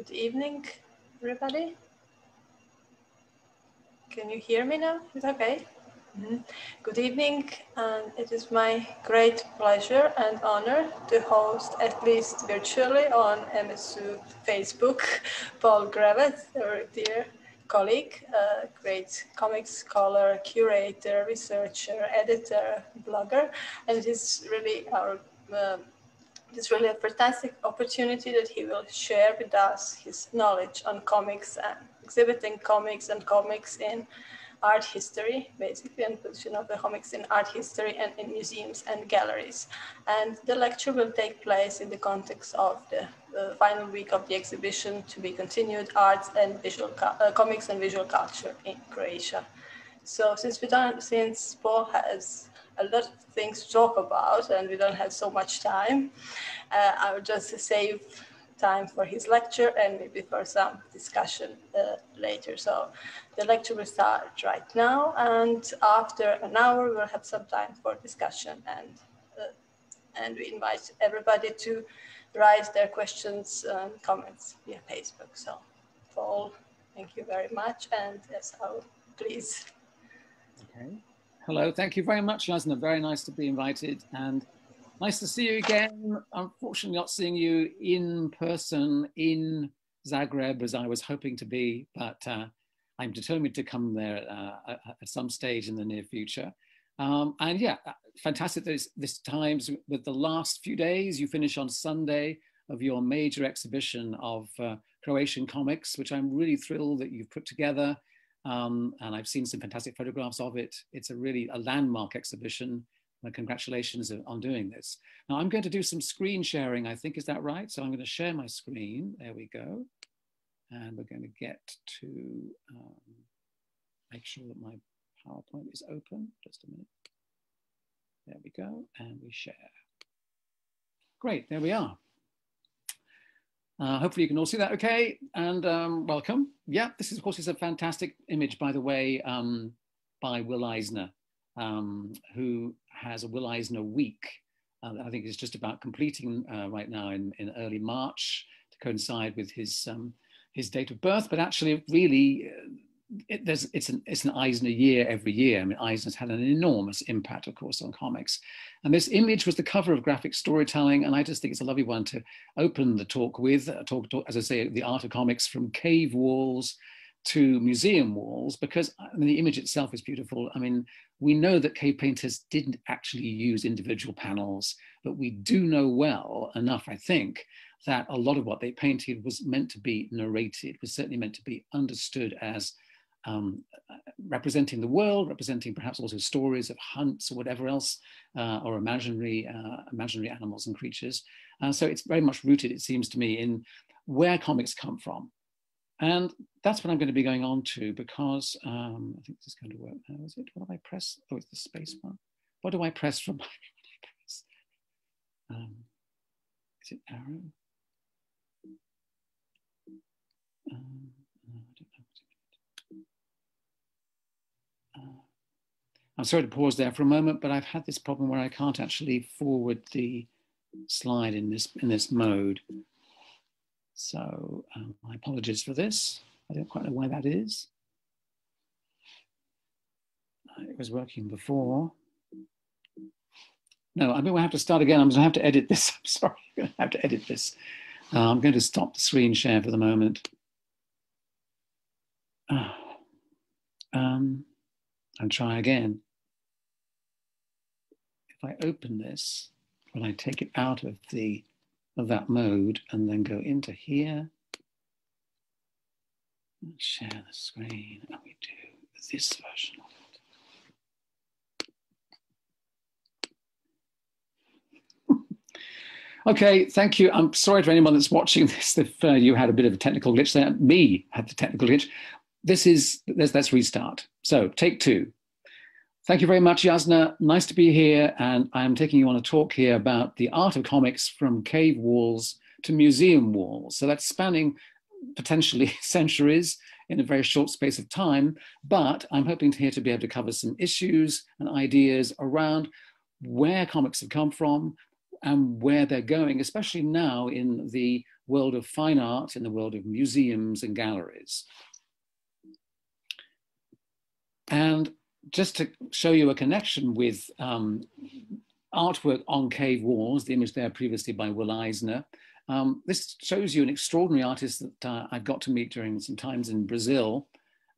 Good evening, everybody. Can you hear me now? Is it okay? Good evening, and it is my great pleasure and honor to host, at least virtually, on MSU Facebook, Paul Gravett, our dear colleague, great comics scholar, curator, researcher, editor, blogger, and it is really it's really a fantastic opportunity that he will share with us his knowledge on comics and exhibiting comics and comics in art history, basically, and position of the comics in art history and in museums and galleries. And the lecture will take place in the context of the final week of the exhibition to be continued, arts and comics and visual culture in Croatia. So since Paul has a lot of things to talk about and we don't have so much time, I will just save time for his lecture and maybe for some discussion later. So the lecture will start right now, and after an hour we'll have some time for discussion, and we invite everybody to write their questions and comments via Facebook. So Paul, thank you very much, and yes, please. Okay. Hello, thank you very much, Jasna. Very nice to be invited, and nice to see you again. Unfortunately, not seeing you in person in Zagreb as I was hoping to be, but I'm determined to come there at some stage in the near future. And yeah, fantastic this times with the last few days. You finish on Sunday of your major exhibition of Croatian comics, which I'm really thrilled that you've put together. And I've seen some fantastic photographs of it. It's really a landmark exhibition. Congratulations on doing this. Now I'm going to do some screen sharing, I think, is that right? So I'm going to share my screen. There we go. And we're going to get to make sure that my PowerPoint is open. Just a minute. There we go. And we share. Great, there we are. Hopefully you can all see that okay, and welcome. Yeah, this is, of course, is a fantastic image, by the way, by Will Eisner, who has a Will Eisner week. I think it's just about completing right now in early March to coincide with his date of birth, but actually really it's an Eisner year every year. I mean, Eisner's had an enormous impact, of course, on comics. And this image was the cover of Graphic Storytelling, and I just think it's a lovely one to open the talk with. As I say, the art of comics from cave walls to museum walls, because I mean, the image itself is beautiful. I mean, we know that cave painters didn't actually use individual panels, but we do know well enough, I think, that a lot of what they painted was meant to be narrated, was certainly meant to be understood as representing the world, representing perhaps also stories of hunts or whatever else, or imaginary animals and creatures. So it's very much rooted, it seems to me, in where comics come from. And that's what I'm going to be going on to, because I think this is going to work now, is it? What do I press? Oh, it's the space bar. What do I press from my is it arrow? I don't know. I'm sorry to pause there for a moment, but I've had this problem where I can't actually forward the slide in this mode. So my apologies for this. I don't quite know why that is. It was working before. No, I'm going to have to start again. I'm going to have to edit this. I'm sorry, I'm going to have to edit this. I'm going to stop the screen share for the moment. And try again. If I open this, when I take it out of that mode and then go into here, and share the screen, and we do this version of it. Okay, thank you. I'm sorry to anyone that's watching this if you had a bit of a technical glitch there. Me had the technical glitch. Let's restart. So take two. Thank you very much, Jasna. Nice to be here. And I'm taking you on a talk here about the art of comics from cave walls to museum walls. So that's spanning potentially centuries in a very short space of time. But I'm hoping here to be able to cover some issues and ideas around where comics have come from and where they're going, especially now in the world of fine art, in the world of museums and galleries. And just to show you a connection with artwork on cave walls, the image there previously by Will Eisner, this shows you an extraordinary artist that I got to meet during some times in Brazil,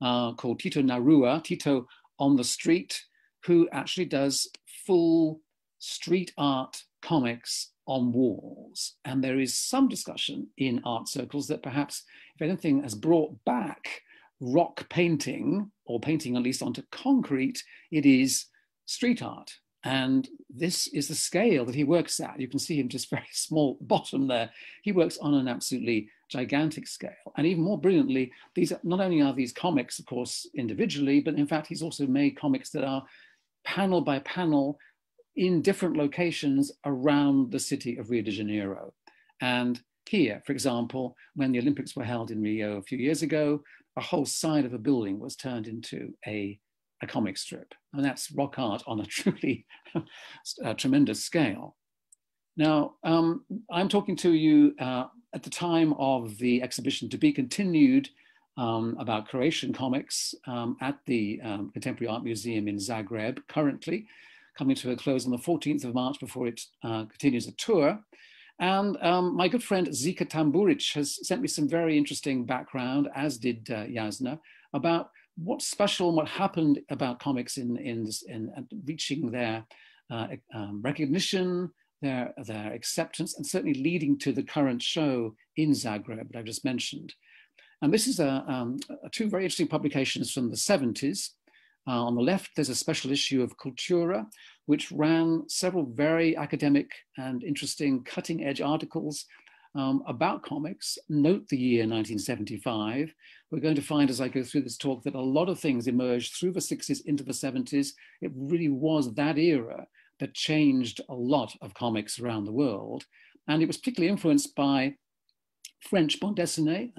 called Tito Narua, Tito on the Street, who actually does full street art comics on walls. And there is some discussion in art circles that perhaps, if anything, has brought back rock painting, or painting at least onto concrete. It is street art. And this is the scale that he works at. You can see him just very small bottom there. He works on an absolutely gigantic scale. And even more brilliantly, these not only are these comics, of course, individually, but in fact, he's also made comics that are panel by panel in different locations around the city of Rio de Janeiro. And here, for example, when the Olympics were held in Rio a few years ago, a whole side of a building was turned into a comic strip. And that's rock art on a truly tremendous scale. Now, I'm talking to you at the time of the exhibition to be continued about Croatian comics at the Contemporary Art Museum in Zagreb, currently coming to a close on the 14th of March before it continues a tour. And my good friend Zika Tamburic has sent me some very interesting background, as did Jasna, about what's special and what happened about comics in reaching their recognition, their acceptance, and certainly leading to the current show in Zagreb that I've just mentioned. And this is two very interesting publications from the 70s. On the left, there's a special issue of Cultura, which ran several very academic and interesting cutting edge articles about comics. Note the year 1975. We're going to find as I go through this talk that a lot of things emerged through the 60s into the 70s. It really was that era that changed a lot of comics around the world. And it was particularly influenced by French bande dessinée,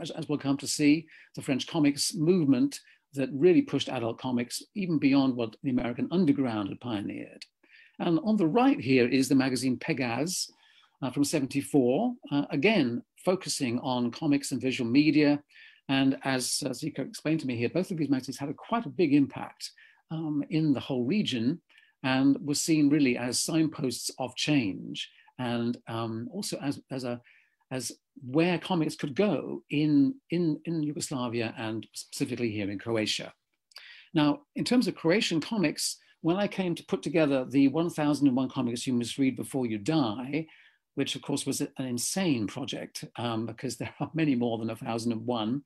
as we'll come to see, the French comics movement that really pushed adult comics even beyond what the American underground had pioneered. And on the right here is the magazine Pégase from '74, again, focusing on comics and visual media. And as Zika explained to me here, both of these magazines had quite a big impact in the whole region and were seen really as signposts of change, and also as where comics could go in Yugoslavia and specifically here in Croatia. Now, in terms of Croatian comics, when I came to put together the 1001 comics you must read before you die, which of course was an insane project because there are many more than 1001.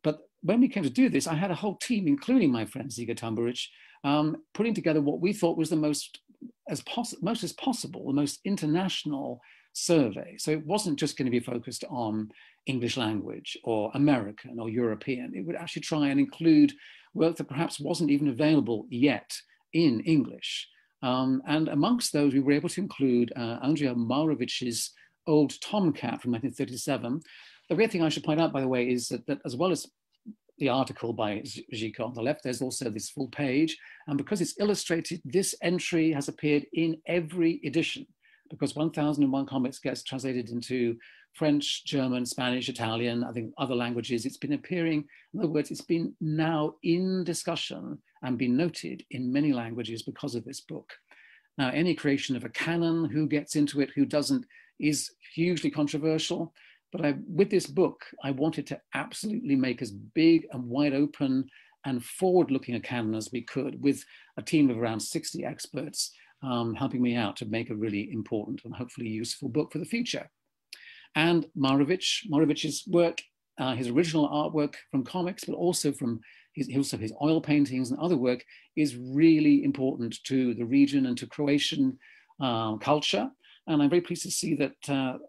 But when we came to do this, I had a whole team, including my friend Ziga Tamburic, putting together what we thought was the most as possible, the most international survey. So it wasn't just going to be focused on English language or American or European. It would actually try and include work that perhaps wasn't even available yet in English. And amongst those, we were able to include Andrija Maurović's Old Tomcat from 1937. The great thing I should point out, by the way, is that as well as the article by Zika on the left, there's also this full page. And because it's illustrated, this entry has appeared in every edition, because 1001 comics gets translated into French, German, Spanish, Italian, I think other languages. It's been appearing, in other words, it's been now in discussion and been noted in many languages because of this book. Now, any creation of a canon, who gets into it, who doesn't, is hugely controversial. But with this book, I wanted to absolutely make as big and wide open and forward-looking a canon as we could, with a team of around 60 experts helping me out to make a really important and hopefully useful book for the future. And Maurović's work, his original artwork from comics, but also from his oil paintings and other work, is really important to the region and to Croatian culture. And I'm very pleased to see that,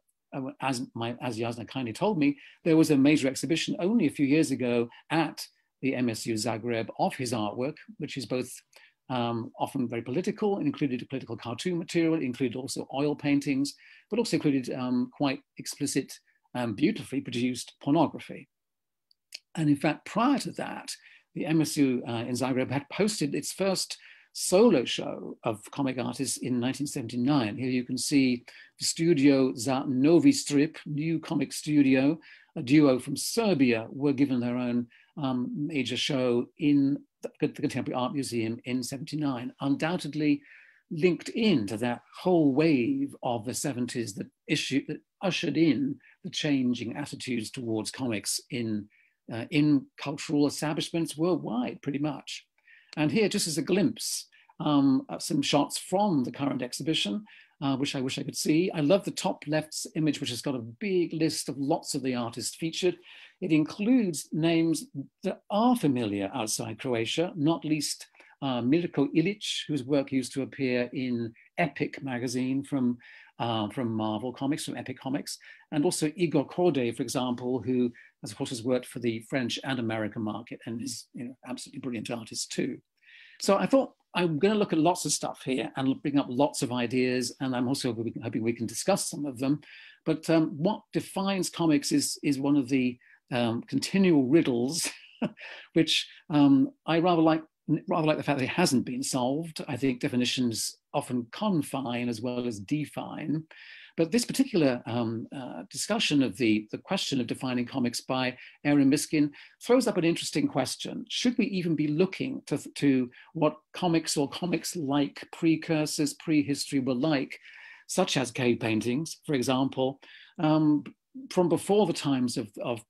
as Jasna kindly told me, there was a major exhibition only a few years ago at the MSU Zagreb of his artwork, which is both often very political. It included political cartoon material, it included also oil paintings, but also included quite explicit, beautifully produced pornography. And in fact, prior to that, the MSU in Zagreb had posted its first solo show of comic artists in 1979. Here you can see the studio Za Novi Strip, new comic studio, a duo from Serbia, were given their own major show in the Contemporary Art Museum in '79, undoubtedly linked into that whole wave of the '70s that ushered in the changing attitudes towards comics in cultural establishments worldwide, pretty much. And here, just as a glimpse, some shots from the current exhibition, which I wish I could see. I love the top left image, which has got a big list of lots of the artists featured. It includes names that are familiar outside Croatia, not least Milko Ilić, whose work used to appear in Epic magazine from Marvel Comics, from Epic Comics, and also Igor Kordej, for example, who, of course, has worked for the French and American market and is, you know, absolutely brilliant artist too. So I thought I'm going to look at lots of stuff here and bring up lots of ideas, and I'm also hoping we can discuss some of them. But what defines comics is one of the continual riddles, which I rather like the fact that it hasn't been solved. I think definitions often confine as well as define. But this particular discussion of the question of defining comics by Aaron Miskin throws up an interesting question. Should we even be looking to what comics or comics-like precursors, prehistory were like, such as cave paintings, for example, from before the times of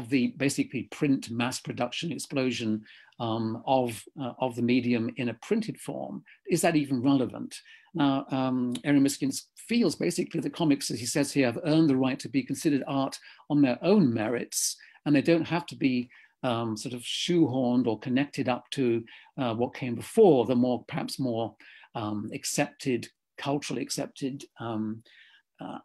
the basically print mass production explosion of the medium in a printed form? Is that even relevant? Now, Aaron Miskin feels basically that comics, as he says here, have earned the right to be considered art on their own merits, and they don't have to be sort of shoehorned or connected up to what came before, the perhaps more accepted, culturally accepted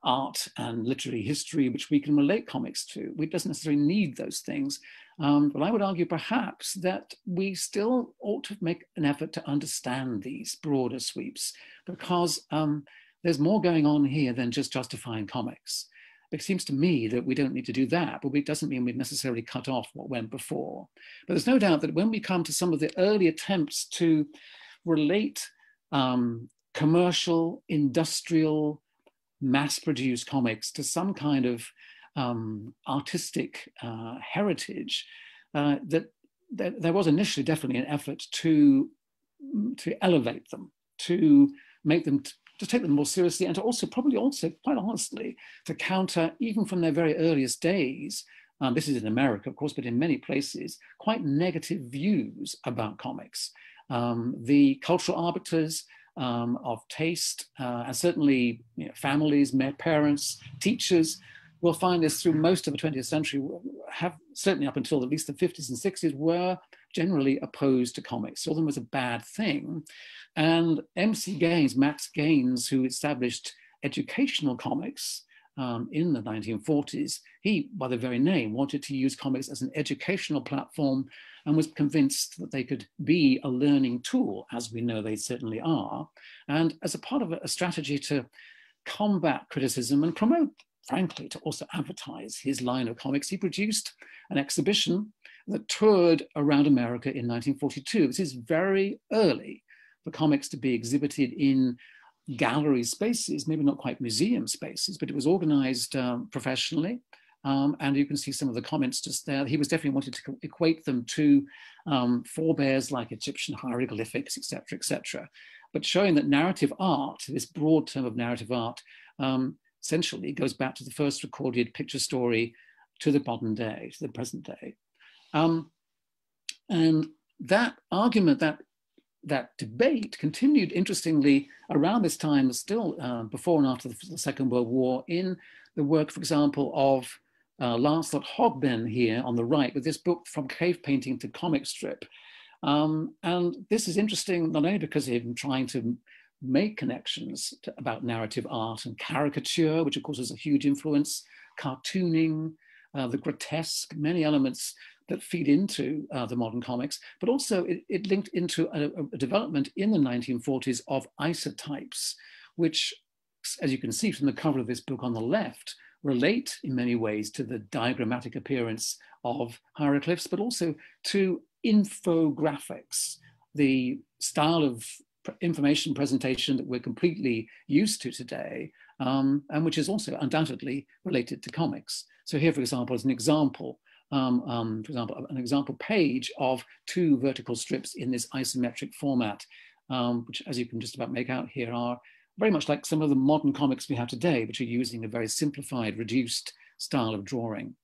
art and literary history, which we can relate comics to. We doesn't necessarily need those things. But I would argue perhaps that we still ought to make an effort to understand these broader sweeps, because there's more going on here than just justifying comics. It seems to me that we don't need to do that, but it doesn't mean we've necessarily cut off what went before. But there's no doubt that when we come to some of the early attempts to relate commercial, industrial, mass-produced comics to some kind of artistic heritage, that there was initially definitely an effort to elevate them, to make them, to take them more seriously, and to also probably also, quite honestly, to counter, even from their very earliest days, this is in America, of course, but in many places, quite negative views about comics. The cultural arbiters of taste, and certainly, you know, families, parents, teachers, will find this through most of the 20th century, have certainly up until at least the 50s and 60s, were generally opposed to comics, saw them as a bad thing. And Max Gaines, who established educational comics in the 1940s, he, by the very name, wanted to use comics as an educational platform and was convinced that they could be a learning tool, as we know they certainly are. And as a part of a strategy to combat criticism and promote, frankly, to also advertise his line of comics, he produced an exhibition that toured around America in 1942. This is very early for comics to be exhibited in gallery spaces, maybe not quite museum spaces, but it was organized professionally. And you can see some of the comments just there. He was definitely wanted to equate them to forebears like Egyptian hieroglyphics, etc., but showing that narrative art, this broad term of narrative art, essentially goes back to the first recorded picture story to the modern day, to the present day. And that argument, that debate continued, interestingly, around this time, still before and after the Second World War, in the work, for example, of Lancelot Hogben here on the right, with this book, From Cave Painting to Comic Strip. And this is interesting, not only because of him trying to make connections about narrative art and caricature, which of course is a huge influence, cartooning, the grotesque, many elements that feed into the modern comics, but also it linked into a development in the 1940s of isotypes, which, as you can see from the cover of this book on the left, relate in many ways to the diagrammatic appearance of hieroglyphs, but also to infographics, the style of information presentation that we're completely used to today, and which is also undoubtedly related to comics. So here, for example, is an example, an example page of 2 vertical strips in this isometric format, which, as you can just about make out here, are very much like some of the modern comics we have today, which are using a very simplified, reduced style of drawing.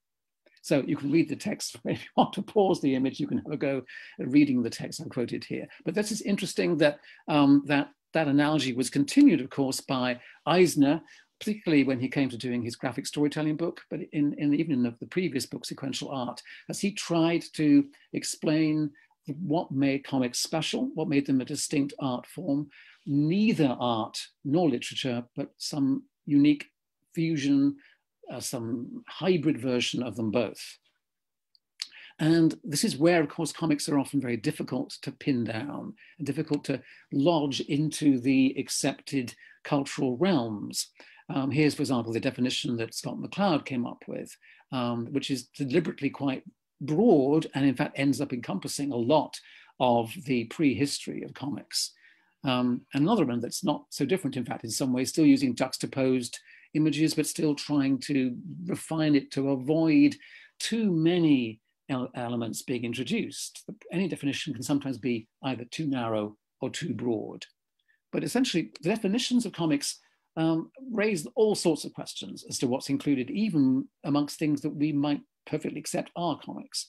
So you can read the text. If you want to pause the image, you can have a go at reading the text I've quoted here. But this is interesting that that analogy was continued, of course, by Eisner, particularly when he came to doing his graphic storytelling book, but even in the previous book, Sequential Art, as he tried to explain what made comics special, what made them a distinct art form, neither art nor literature, but some unique fusion, some hybrid version of them both. And this is where, of course, comics are often very difficult to pin down and difficult to lodge into the accepted cultural realms. Here's, for example, the definition that Scott McCloud came up with, which is deliberately quite broad and in fact ends up encompassing a lot of the prehistory of comics. Another one that's not so different, in fact, in some ways, still using juxtaposed images, but still trying to refine it to avoid too many elements being introduced. Any definition can sometimes be either too narrow or too broad. But essentially, the definitions of comics raise all sorts of questions as to what's included, even amongst things that we might perfectly accept are comics.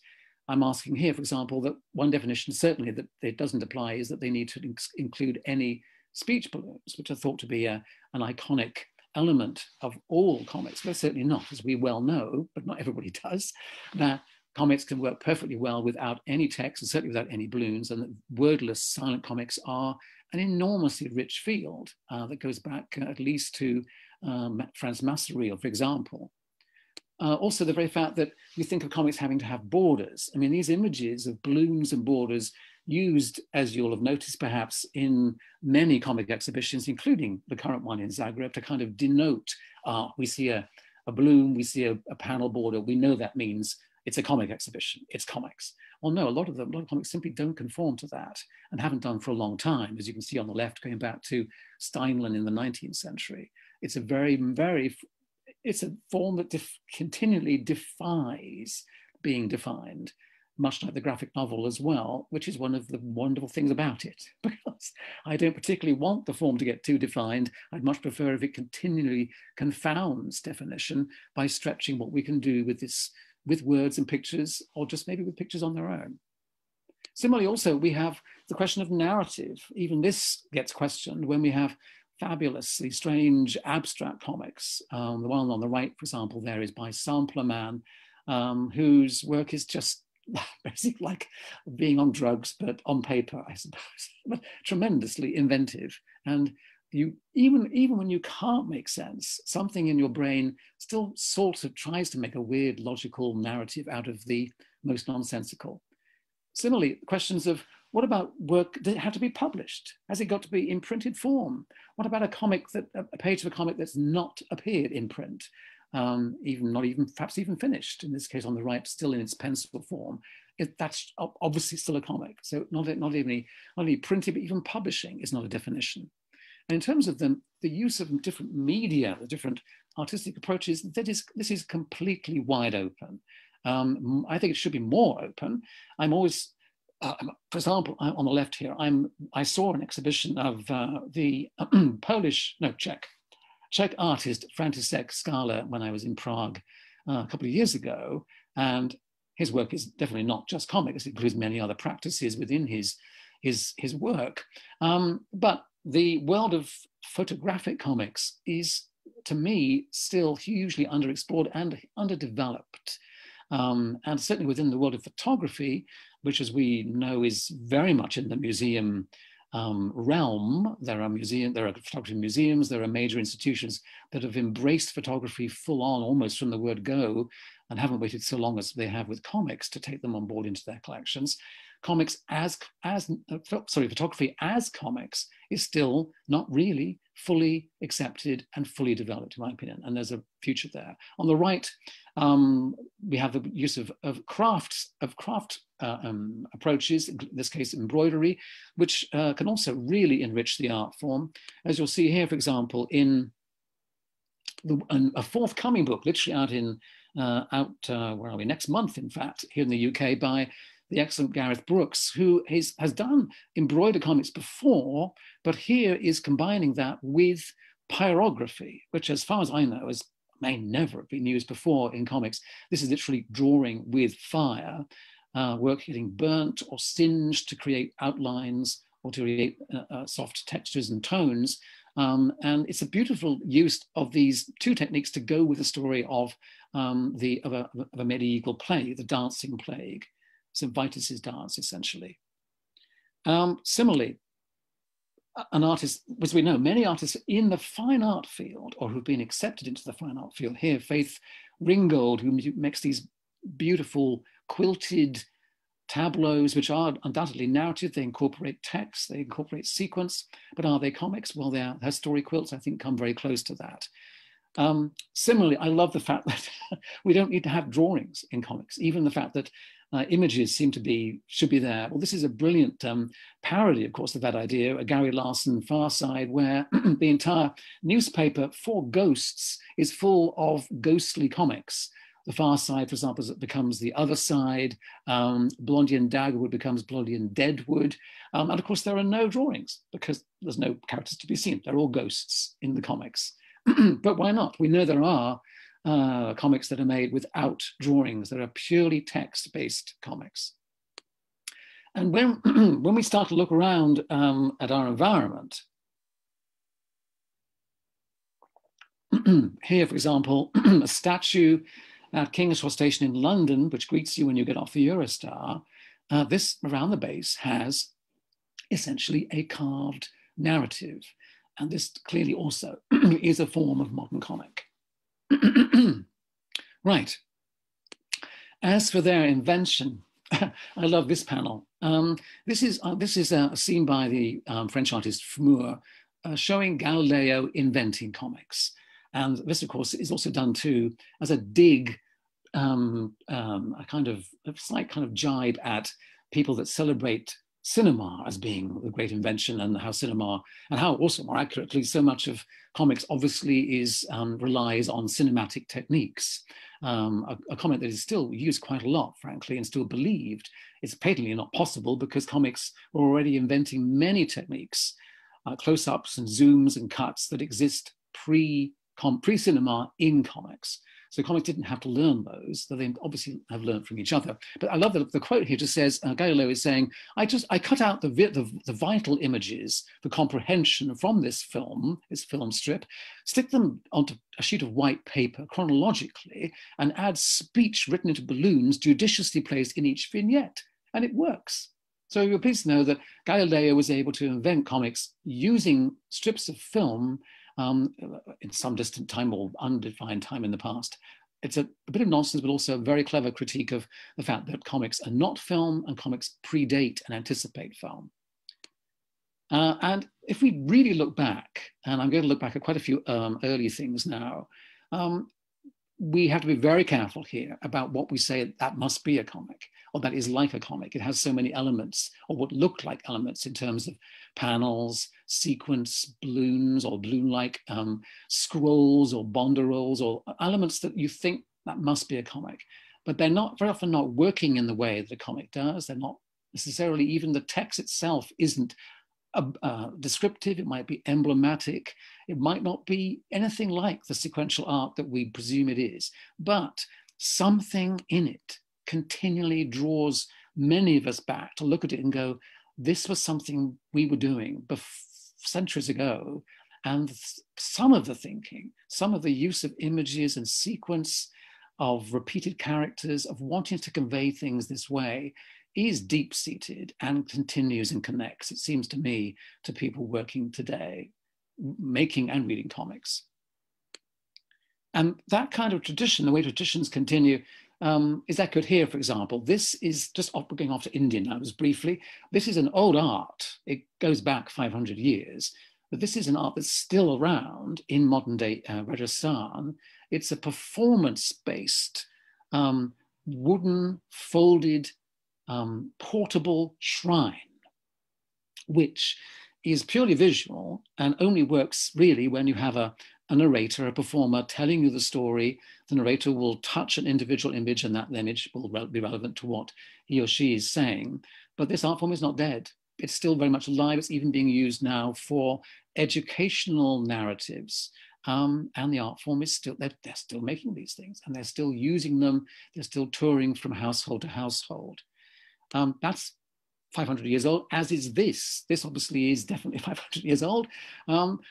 I'm asking here, for example, that one definition certainly that it doesn't apply is that they need to include any speech balloons, which are thought to be an iconic element of all comics. But certainly not, as we well know, but not everybody does, that comics can work perfectly well without any text and certainly without any balloons, and that wordless silent comics are an enormously rich field that goes back at least to Franz Masseria, for example. Also, the very fact that we think of comics having to have borders. I mean, these images of balloons and borders used, as you'll have noticed perhaps, in many comic exhibitions, including the current one in Zagreb, to kind of denote, we see a balloon, we see a panel border, we know that means it's a comic exhibition, it's comics. Well, no, a lot of comics simply don't conform to that and haven't done for a long time, as you can see on the left, going back to Steinlen in the 19th century. It's a it's a form that continually defies being defined, much like the graphic novel as well, which is one of the wonderful things about it, because I don't particularly want the form to get too defined. I'd much prefer if it continually confounds definition by stretching what we can do with words and pictures, or just maybe with pictures on their own. Similarly, also, we have the question of narrative. Even this gets questioned when we have fabulously strange abstract comics. The one on the right, for example, there is by Sampler Man, whose work is just basically like being on drugs, but on paper, I suppose, but tremendously inventive. And you, even when you can't make sense, something in your brain still sort of tries to make a weird logical narrative out of the most nonsensical. Similarly, questions of what about work? Does it have to be published? Has it got to be in printed form? What about a page of a comic that's not appeared in print, perhaps even finished? In this case, on the right, still in its pencil form. That's obviously still a comic. So not only printed, but even publishing is not a definition. And in terms of the use of different media, the different artistic approaches, this is completely wide open. I think it should be more open. I'm always, for example, on the left here, I saw an exhibition of the Czech artist František Skala when I was in Prague a couple of years ago, and his work is definitely not just comics; it includes many other practices within his work. But the world of photographic comics is, to me, still hugely underexplored and underdeveloped. And certainly within the world of photography, which, as we know, is very much in the museum realm. There are photography museums, there are major institutions that have embraced photography full on, almost from the word go, and haven't waited so long as they have with comics to take them on board into their collections. Photography as comics is still not really fully accepted and fully developed, in my opinion, and there's a future there. On the right, we have the use of craft approaches, in this case embroidery, which can also really enrich the art form. As you'll see here, for example, in a forthcoming book, literally where are we, next month, in fact, here in the UK, by the excellent Gareth Brooks, who has done embroidered comics before, but here is combining that with pyrography, which, as far as I know, may never have been used before in comics. This is literally drawing with fire, work getting burnt or singed to create outlines or to create soft textures and tones. And it's a beautiful use of these two techniques to go with the story of a medieval plague, the dancing plague. So Vitus's dance, essentially. Similarly, an artist, as we know, many artists in the fine art field or who've been accepted into the fine art field. Here, Faith Ringgold, who makes these beautiful quilted tableaus, which are undoubtedly narrative. They incorporate text, they incorporate sequence, but are they comics? Well, her story quilts, I think, come very close to that. Similarly, I love the fact that we don't need to have drawings in comics, even the fact that images should be there. Well, this is a brilliant parody, of course, of that idea, a Gary Larson Far Side, where the entire newspaper for ghosts is full of ghostly comics. The Far Side, for example, becomes The Other Side. Blondie and Daggerwood becomes Blondie and Deadwood. And of course, there are no drawings because there's no characters to be seen. They're all ghosts in the comics. But why not? We know there are comics that are made without drawings, that are purely text-based comics. And when we start to look around at our environment, here, for example, a statue at King's Cross Station in London, which greets you when you get off the Eurostar, this around the base has essentially a carved narrative. And this clearly also is a form of modern comic. Right. As for their invention, I love this panel. This is a scene by the French artist Fmour showing Galileo inventing comics. And this, of course, is also done too as a dig, a slight kind of jibe at people that celebrate cinema as being the great invention, and how cinema, and how also more accurately, so much of comics obviously relies on cinematic techniques. A comment that is still used quite a lot, frankly, and still believed. It's patently not possible because comics were already inventing many techniques, close-ups and zooms and cuts that exist pre-cinema in comics. So comics didn't have to learn those, though they obviously have learned from each other. But I love that the quote here just says, Galileo is saying, I cut out the vital images for comprehension from this film strip, stick them onto a sheet of white paper chronologically, and add speech written into balloons judiciously placed in each vignette. And it works. So you're pleased to know that Galileo was able to invent comics using strips of film in some distant time or undefined time in the past. It's a bit of nonsense, but also a very clever critique of the fact that comics are not film and comics predate and anticipate film. And if we really look back, and I'm going to look back at quite a few early things now, we have to be very careful here about what we say that must be a comic, or that is like a comic. It has so many elements, or what look like elements, in terms of panels, sequence, balloons, or balloon-like scrolls or banderoles, or elements that you think that must be a comic. But they're not very often not working in the way that a comic does. They're not necessarily, even the text itself isn't descriptive. It might be emblematic. It might not be anything like the sequential art that we presume it is, but something in it continually draws many of us back to look at it and go, this was something we were doing centuries ago. And some of the thinking, some of the use of images and sequence, of repeated characters, of wanting to convey things this way, is deep-seated and continues and connects, it seems to me, to people working today, making and reading comics. And that kind of tradition, the way traditions continue, is echoed here, for example. This is just going off to India now, just briefly. This is an old art. It goes back 500 years, but this is an art that's still around in modern day Rajasthan. It's a performance-based, wooden, folded portable shrine, which is purely visual and only works really when you have a narrator, a performer telling you the story. The narrator will touch an individual image and that image will be relevant to what he or she is saying. But this art form is not dead. It's still very much alive. It's even being used now for educational narratives. And the art form is still, they're still making these things and they're still using them. They're still touring from household to household. That's 500 years old, as is this. This obviously is definitely 500 years old,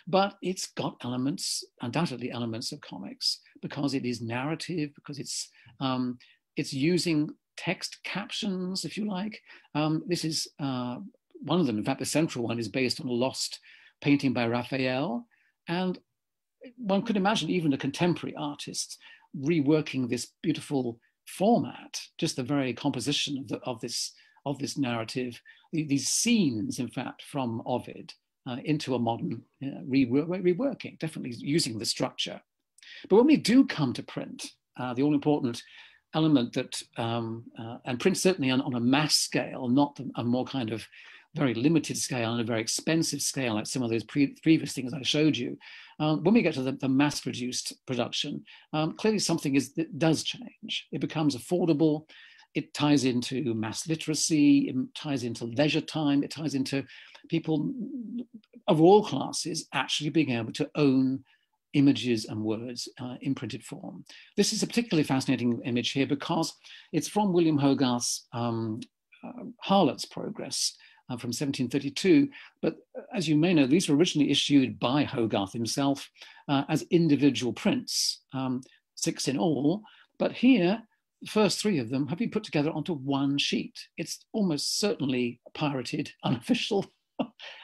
but it's got elements, undoubtedly elements of comics, because it is narrative, because it's using text captions, if you like. This is one of them. In fact, the central one is based on a lost painting by Raphael. And one could imagine even a contemporary artist reworking this beautiful format, just the very composition of this narrative, these scenes, in fact, from Ovid into a modern reworking, definitely using the structure. But when we do come to print, the all-important element that, and print certainly on a mass scale, not a more kind of very limited scale and a very expensive scale, like some of those previous things I showed you, when we get to the mass-produced production, clearly something does change. It becomes affordable. It ties into mass literacy, it ties into leisure time, it ties into people of all classes actually being able to own images and words in printed form. This is a particularly fascinating image here because it's from William Hogarth's Harlot's Progress from 1732. But as you may know, these were originally issued by Hogarth himself as individual prints, 6 in all. But here, the first 3 of them have been put together onto one sheet. It's almost certainly pirated, unofficial.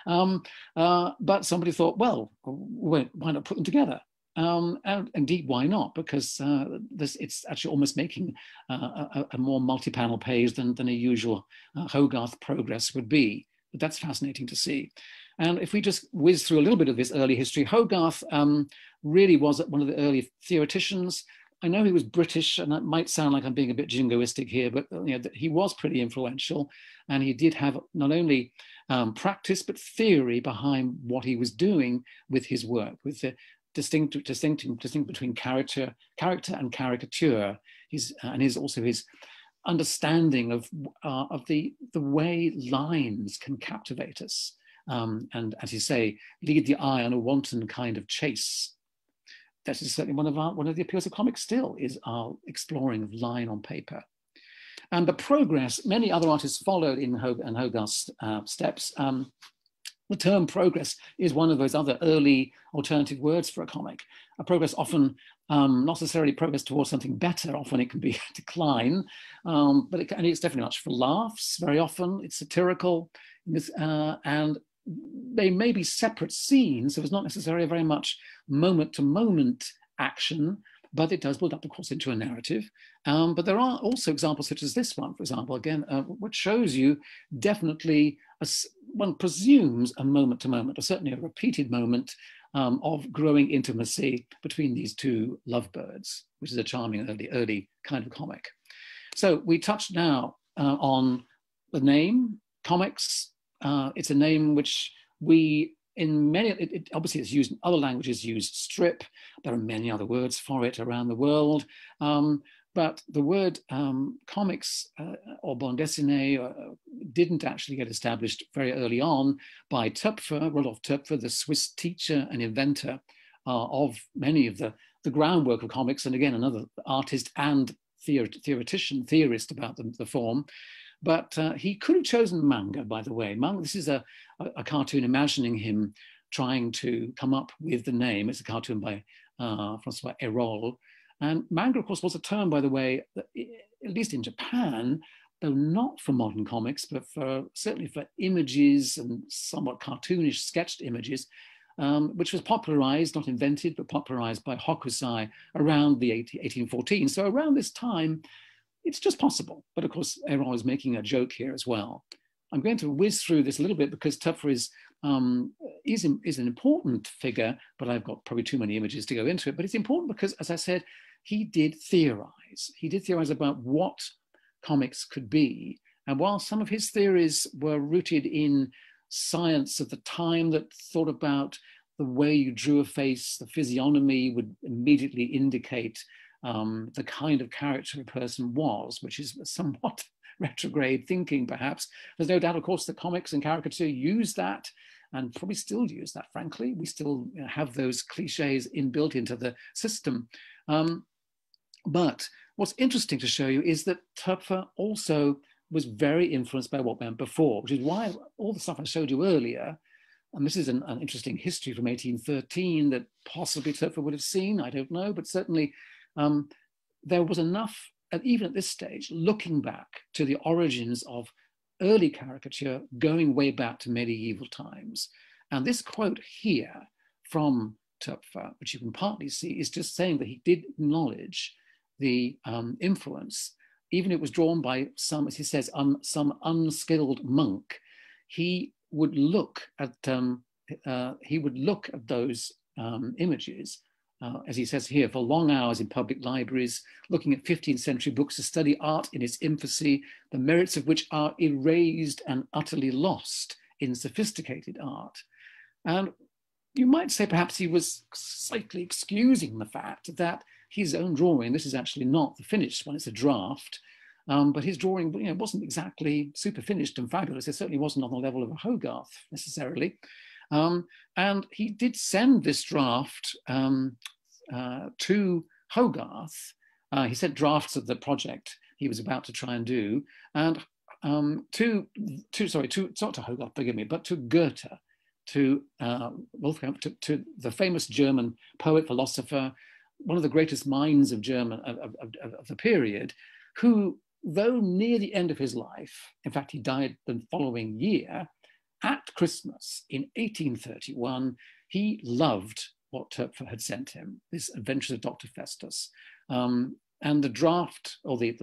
But somebody thought, well, why not put them together? And indeed, why not? Because it's actually almost making a more multi-panel page than a usual Hogarth Progress would be. But that's fascinating to see. And if we just whiz through a little bit of this early history, Hogarth really was one of the early theoreticians. I know he was British, and that might sound like I'm being a bit jingoistic here, but he was pretty influential, and he did have not only practice but theory behind what he was doing with his work, with the distinct between character and caricature. Also his understanding of the way lines can captivate us, and as you say, lead the eye on a wanton kind of chase. That is certainly one of the appeals of comics still, is our exploring of line on paper. And the progress, many other artists followed in Hogarth's steps. The term progress is one of those other early alternative words for a comic. A progress often, not necessarily progress towards something better, often it can be decline, but it's definitely much for laughs, very often it's satirical, and they may be separate scenes, so it's not necessarily very much moment-to-moment action, but it does build up, of course, into a narrative. But there are also examples such as this one, for example, again, which shows you definitely, one presumes, a moment-to-moment, or certainly a repeated moment of growing intimacy between these 2 lovebirds, which is a charming early kind of comic. So we touched now on the name, comics. It's a name which we, in many, obviously it's used in other languages, use strip. There are many other words for it around the world. But the word comics or bande dessinée didn't actually get established very early on by Töpfer, Rudolf Töpfer, the Swiss teacher and inventor of many of the groundwork of comics, and again, another artist and theorist about the form. But he could have chosen manga, by the way. This is a cartoon imagining him trying to come up with the name. It's a cartoon by François Hérol. And manga, of course, was a term, by the way, that, at least in Japan, though not for modern comics, but certainly for images and somewhat cartoonish sketched images, which was popularized, not invented, but popularized by Hokusai around the 1814. So around this time, it's just possible. But of course, Hérol is making a joke here as well. I'm going to whiz through this a little bit because Töpfer is an important figure, but I've got probably too many images to go into it. But it's important because, as I said, he did theorize. He did theorize about what comics could be. And while some of his theories were rooted in science of the time that thought about the way you drew a face, the physiognomy would immediately indicate the kind of character a person was, which is somewhat retrograde thinking, perhaps. There's no doubt, of course, that comics and caricature use that, and probably still use that, frankly. We still have those cliches inbuilt into the system. But what's interesting to show you is that Töpfer also was very influenced by what went before, which is why all the stuff I showed you earlier, and this is an interesting history from 1813 that possibly Töpfer would have seen, I don't know, but certainly there was enough, even at this stage, looking back to the origins of early caricature going way back to medieval times. And this quote here from Töpfer, which you can partly see, is just saying that he did acknowledge the influence, even if it was drawn by some, as he says, some unskilled monk. He would look at those images, as he says here, for long hours in public libraries, looking at 15th century books to study art in its infancy, the merits of which are erased and utterly lost in sophisticated art. And you might say perhaps he was slightly excusing the fact that his own drawing, this is actually not the finished one, it's a draft, but his drawing, wasn't exactly super finished and fabulous. It certainly wasn't on the level of a Hogarth necessarily. And he did send this draft to Hogarth. He sent drafts of the project he was about to try and do, and not to Hogarth, forgive me, but to Goethe, to Wolfgang, to the famous German poet, philosopher, one of the greatest minds of of the period, who, though near the end of his life, in fact, he died the following year, at Christmas in 1831, he loved what Töpfer had sent him, this Adventures of Dr. Festus. And the draft, or the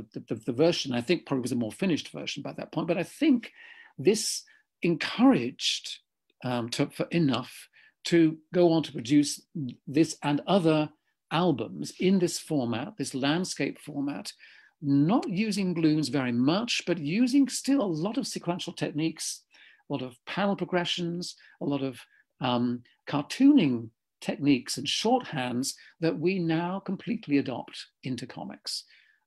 version, I think probably was a more finished version by that point, but I think this encouraged Töpfer enough to go on to produce this and other albums in this format, this landscape format, not using balloons very much, but using still a lot of sequential techniques, a lot of panel progressions, a lot of cartooning techniques and shorthands that we now completely adopt into comics.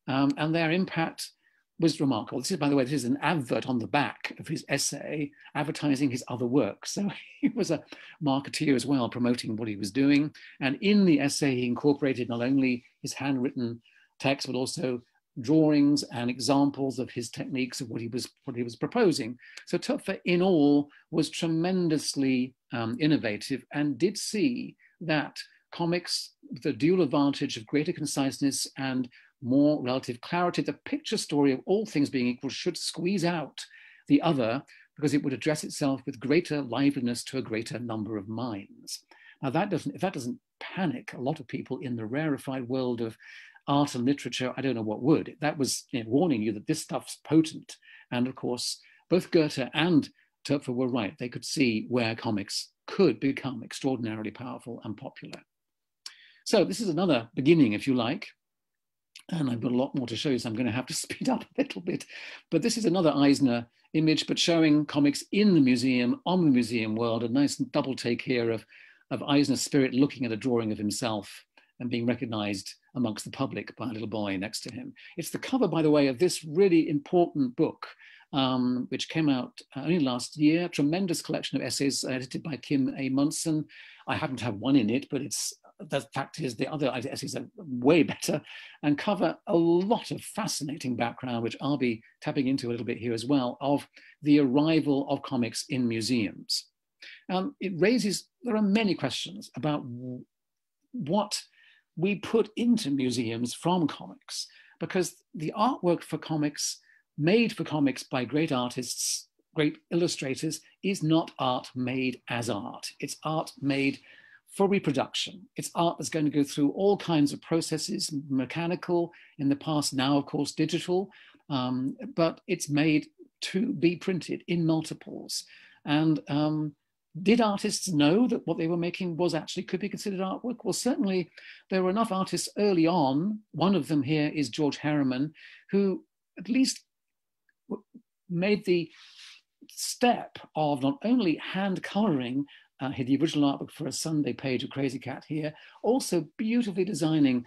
And their impact was remarkable. This is, by the way, this is an advert on the back of his essay advertising his other work. So he was a marketeer as well, promoting what he was doing. And in the essay, he incorporated not only his handwritten text, but also drawings and examples of his techniques of what he was proposing. So Töpfer, in all, was tremendously innovative and did see that comics, the dual advantage of greater conciseness and more relative clarity, the picture story of all things being equal should squeeze out the other because it would address itself with greater liveliness to a greater number of minds. Now if that doesn't panic a lot of people in the rarefied world of art and literature, I don't know what would. That was warning you that this stuff's potent. And of course, both Goethe and Töpfer were right. They could see where comics could become extraordinarily powerful and popular. So this is another beginning, if you like. And I've got a lot more to show you, so I'm going to have to speed up a little bit. But this is another Eisner image, but showing comics in the museum, on the museum world, a nice double take here of Eisner's spirit looking at a drawing of himself and being recognized amongst the public by a little boy next to him. It's the cover, by the way, of this really important book, which came out only last year, tremendous collection of essays edited by Kim A. Munson. I happen to have one in it, but the fact is the other essays are way better and cover a lot of fascinating background, which I'll be tapping into a little bit here as well, of the arrival of comics in museums. There are many questions about what we put into museums from comics, because the artwork for comics, made for comics by great artists, great illustrators, is not art made as art. It's art made for reproduction. It's art that's going to go through all kinds of processes, mechanical in the past, now of course digital, but it's made to be printed in multiples. And did artists know that what they were making could be considered artwork? Well, certainly there were enough artists early on. One of them here is George Harriman, who at least made the step of not only hand coloring the original artwork for a Sunday page of Crazy Cat here, also beautifully designing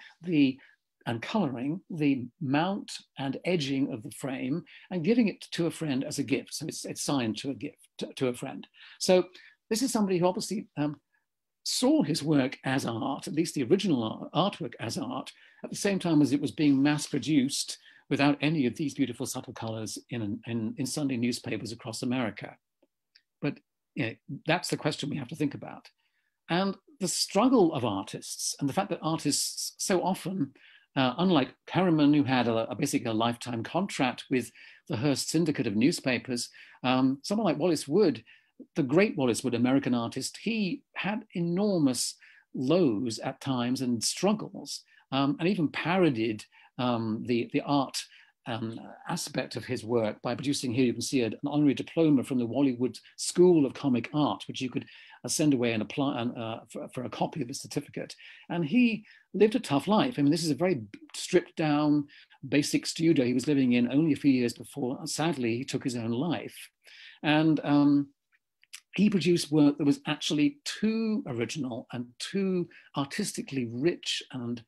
and coloring the mount and edging of the frame and giving it to a friend as a gift. So it's signed to a gift, to a friend. So this is somebody who obviously saw his work as art, at least the original artwork as art, at the same time as it was being mass produced without any of these beautiful subtle colors in Sunday newspapers across America. But that's the question we have to think about. And the struggle of artists, and the fact that artists so often, unlike Harriman, who had basically a lifetime contract with the Hearst syndicate of newspapers, someone like Wallace Wood, the great Wallace Wood, American artist, he had enormous lows at times and struggles, and even parodied the art aspect of his work by producing, here you can see an honorary diploma from the Wallywood School of Comic Art, which you could send away and apply for a copy of the certificate. And he lived a tough life. I mean, this is a very stripped down, basic studio he was living in only a few years before, sadly, he took his own life. And he produced work that was actually too original and too artistically rich and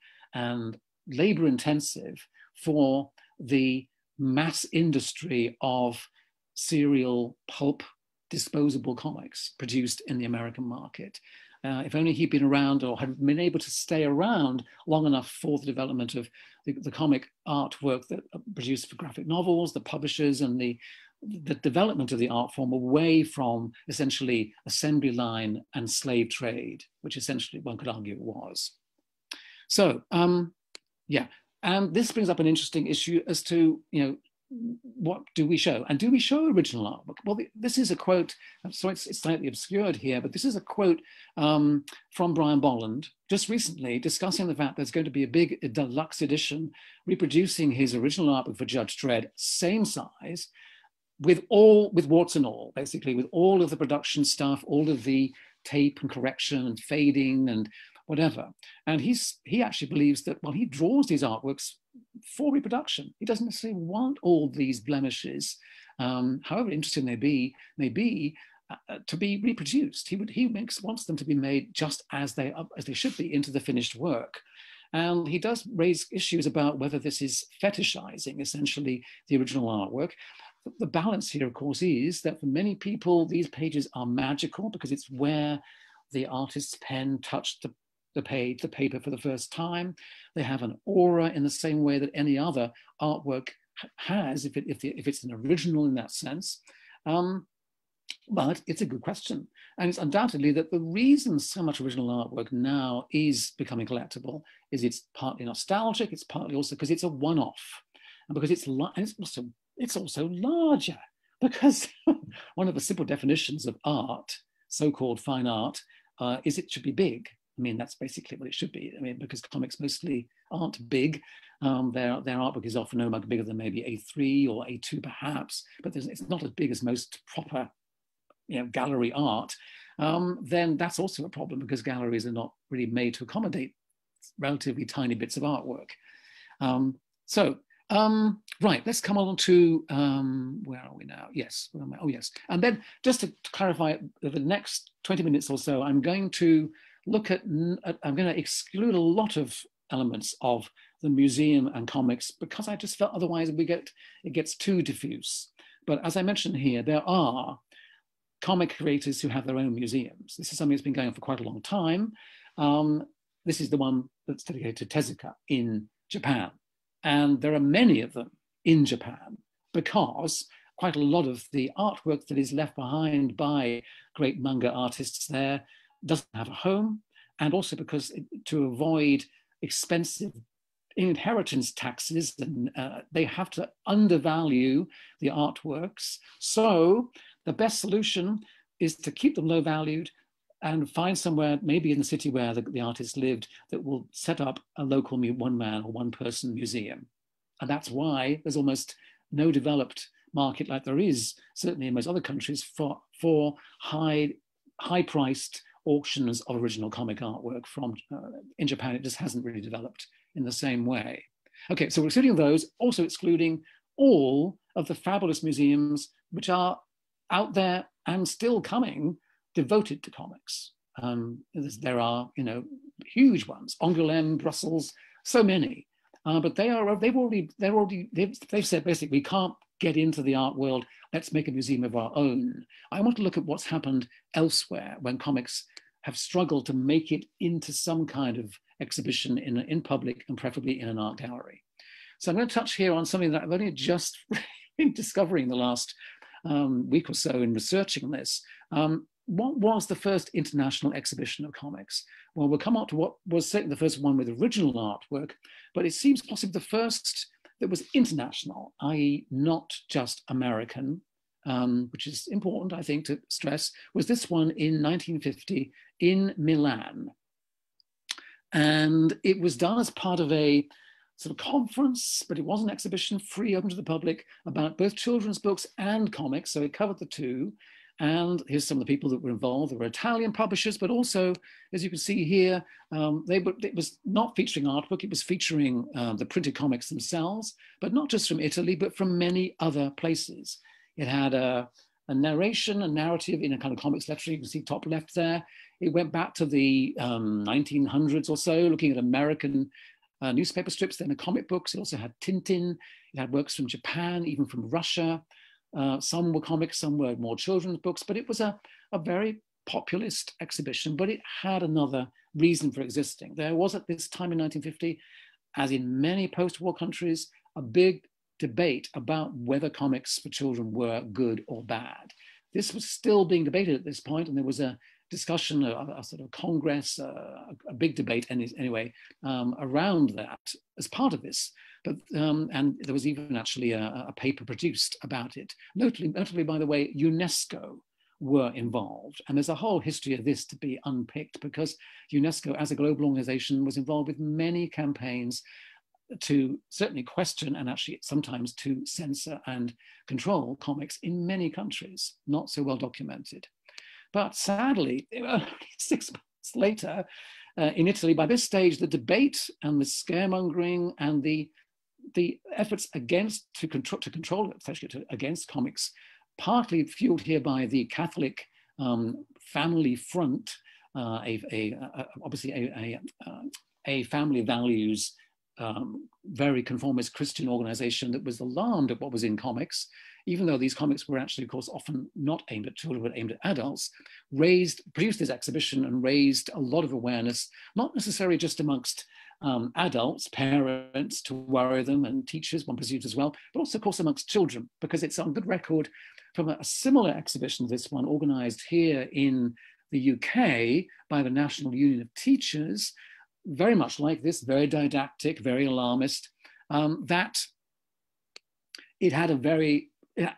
labor intensive for the mass industry of serial pulp disposable comics produced in the American market. If only he'd been around or had been able to stay around long enough for the development of the comic artwork that produced for graphic novels, the publishers, and the development of the art form away from essentially assembly line and slave trade, which essentially one could argue it was. So, yeah. And this brings up an interesting issue as to, what do we show? And do we show original artwork? Well, this is a quote, so it's slightly obscured here, but this is a quote from Brian Bolland just recently discussing the fact there's going to be a big deluxe edition reproducing his original artwork for Judge Dredd, same size, with warts and all, basically, with all of the production stuff, all of the tape and correction and fading and whatever. And he actually believes that, well, he draws these artworks for reproduction. He doesn't necessarily want all these blemishes, however interesting they may be, to be reproduced. He wants them to be made just as they should be into the finished work. And he does raise issues about whether this is fetishizing, essentially, the original artwork. The balance here, of course, is that for many people, these pages are magical because it's where the artist's pen touched the paper for the first time. They have an aura in the same way that any other artwork has, if it's an original in that sense. But it's a good question. And it's undoubtedly that the reason so much original artwork now is becoming collectible is it's partly nostalgic, it's partly also because it's a one-off. And because it's also larger, because one of the simple definitions of art, so-called fine art, is it should be big. I mean, that's basically what it should be. I mean, because comics mostly aren't big. Their artwork is often no much bigger than maybe A3 or A2 perhaps, but it's not as big as most proper gallery art. Then that's also a problem because galleries are not really made to accommodate relatively tiny bits of artwork. Right, let's come on to, where are we now? Yes, where am I? Oh yes. And then just to clarify, the next 20 minutes or so, I'm going to look at, I'm going to exclude a lot of elements of the museum and comics because I just felt otherwise it gets too diffuse. But as I mentioned here, there are comic creators who have their own museums. This is something that's been going on for quite a long time. This is the one that's dedicated to Tezuka in Japan. And there are many of them in Japan because quite a lot of the artwork that is left behind by great manga artists there doesn't have a home, and also because to avoid expensive inheritance taxes, and they have to undervalue the artworks. So the best solution is to keep them low valued and find somewhere, maybe in the city where the artist lived, that will set up a local one-man or one-person museum. And that's why there's almost no developed market like there is, certainly in most other countries, for high-priced auctions of original comic artwork from, in Japan, it just hasn't really developed in the same way. Okay, so we're excluding those, also excluding all of the fabulous museums which are out there and still coming, devoted to comics. There are, you know, huge ones, Angoulême, Brussels, so many. But they've said basically, we can't get into the art world, let's make a museum of our own. I want to look at what's happened elsewhere when comics have struggled to make it into some kind of exhibition in public and preferably in an art gallery. So I'm going to touch here on something that I've only just been discovering the last week or so in researching this. What was the first international exhibition of comics? Well, we'll come up to what was certainly the first one with original artwork, but it seems possibly the first that was international, i.e. not just American, which is important, I think, to stress, was this one in 1950 in Milan. And it was done as part of a sort of conference, but it was an exhibition free, open to the public, about both children's books and comics, so it covered the two. And here's some of the people that were involved. There were Italian publishers, but also, as you can see here, it was not featuring artwork, it was featuring the printed comics themselves, but not just from Italy, but from many other places. It had a narration, a narrative in a kind of comics literature. You can see top left there. It went back to the 1900s or so, looking at American newspaper strips, then the comic books. It also had Tintin. It had works from Japan, even from Russia. Some were comics, some were more children's books, but it was a very populist exhibition, but it had another reason for existing. There was at this time in 1950, as in many post-war countries, a big debate about whether comics for children were good or bad. This was still being debated at this point, and there was a discussion, a sort of congress, a big debate anyway, around that as part of this. But, and there was even actually a paper produced about it. Notably, by the way, UNESCO were involved. And there's a whole history of this to be unpicked, because UNESCO as a global organization was involved with many campaigns to certainly question and actually sometimes to censor and control comics in many countries, not so well documented. But sadly, 6 months later, in Italy, by this stage, the debate and the scaremongering and the efforts to control, especially against comics, partly fueled here by the Catholic Family Front, obviously a family values, very conformist Christian organization that was alarmed at what was in comics, even though these comics were actually, of course, often not aimed at children, but aimed at adults, produced this exhibition and raised a lot of awareness, not necessarily just amongst adults, parents to worry them, and teachers, one presumes as well, but also, of course, amongst children, because it's on good record from a similar exhibition to this one organized here in the UK by the National Union of Teachers, very much like this, very didactic, very alarmist, that it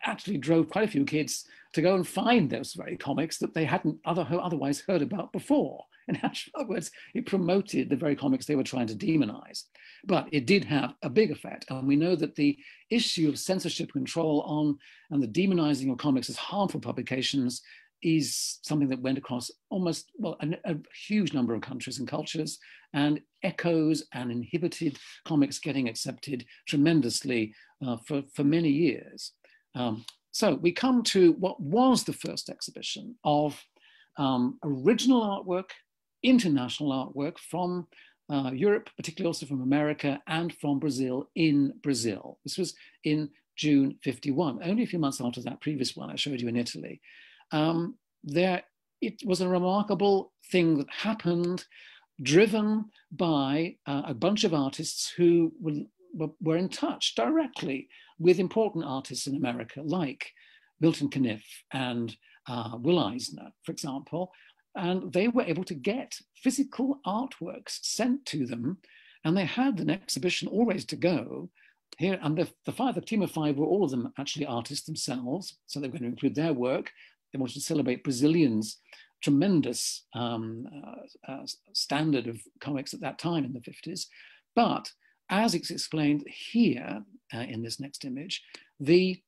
actually drove quite a few kids to go and find those very comics that they hadn't otherwise heard about before. In other words, it promoted the very comics they were trying to demonize. But it did have a big effect. And we know that the issue of censorship control on and the demonizing of comics as harmful publications is something that went across almost, well, a huge number of countries and cultures, and echoes and inhibited comics getting accepted tremendously for many years. So we come to what was the first exhibition of original artwork, international artwork from Europe, particularly also from America and from Brazil in Brazil. This was in June 51, only a few months after that previous one I showed you in Italy. It was a remarkable thing that happened, driven by a bunch of artists who were in touch directly with important artists in America, like Milton Caniff and Will Eisner, for example, and they were able to get physical artworks sent to them, and they had an exhibition always to go here. And the team of five were all of them actually artists themselves, so they were going to include their work. They wanted to celebrate Brazilians' tremendous standard of comics at that time in the 50s. But as it's explained here in this next image, they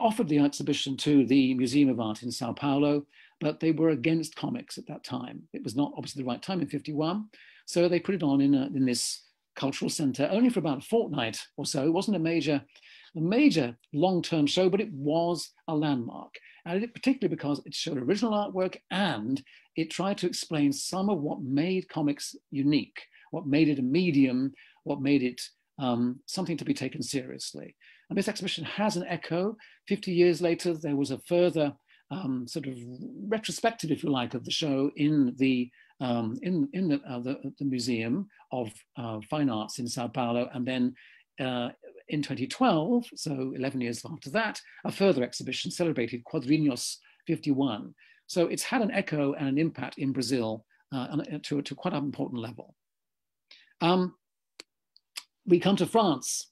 offered the exhibition to the Museum of Art in Sao Paulo, but they were against comics at that time. It was not obviously the right time in 51. So they put it on in this cultural center only for about a fortnight or so. It wasn't a major a major long-term show, but it was a landmark. And particularly because it showed original artwork and it tried to explain some of what made comics unique, what made it a medium, what made it something to be taken seriously. And this exhibition has an echo. 50 years later, there was a further sort of retrospective, if you like, of the show in the Museum of Fine Arts in Sao Paulo. And then in 2012, so 11 years after that, a further exhibition celebrated Quadrinhos 51. So it's had an echo and an impact in Brazil to quite an important level. We come to France.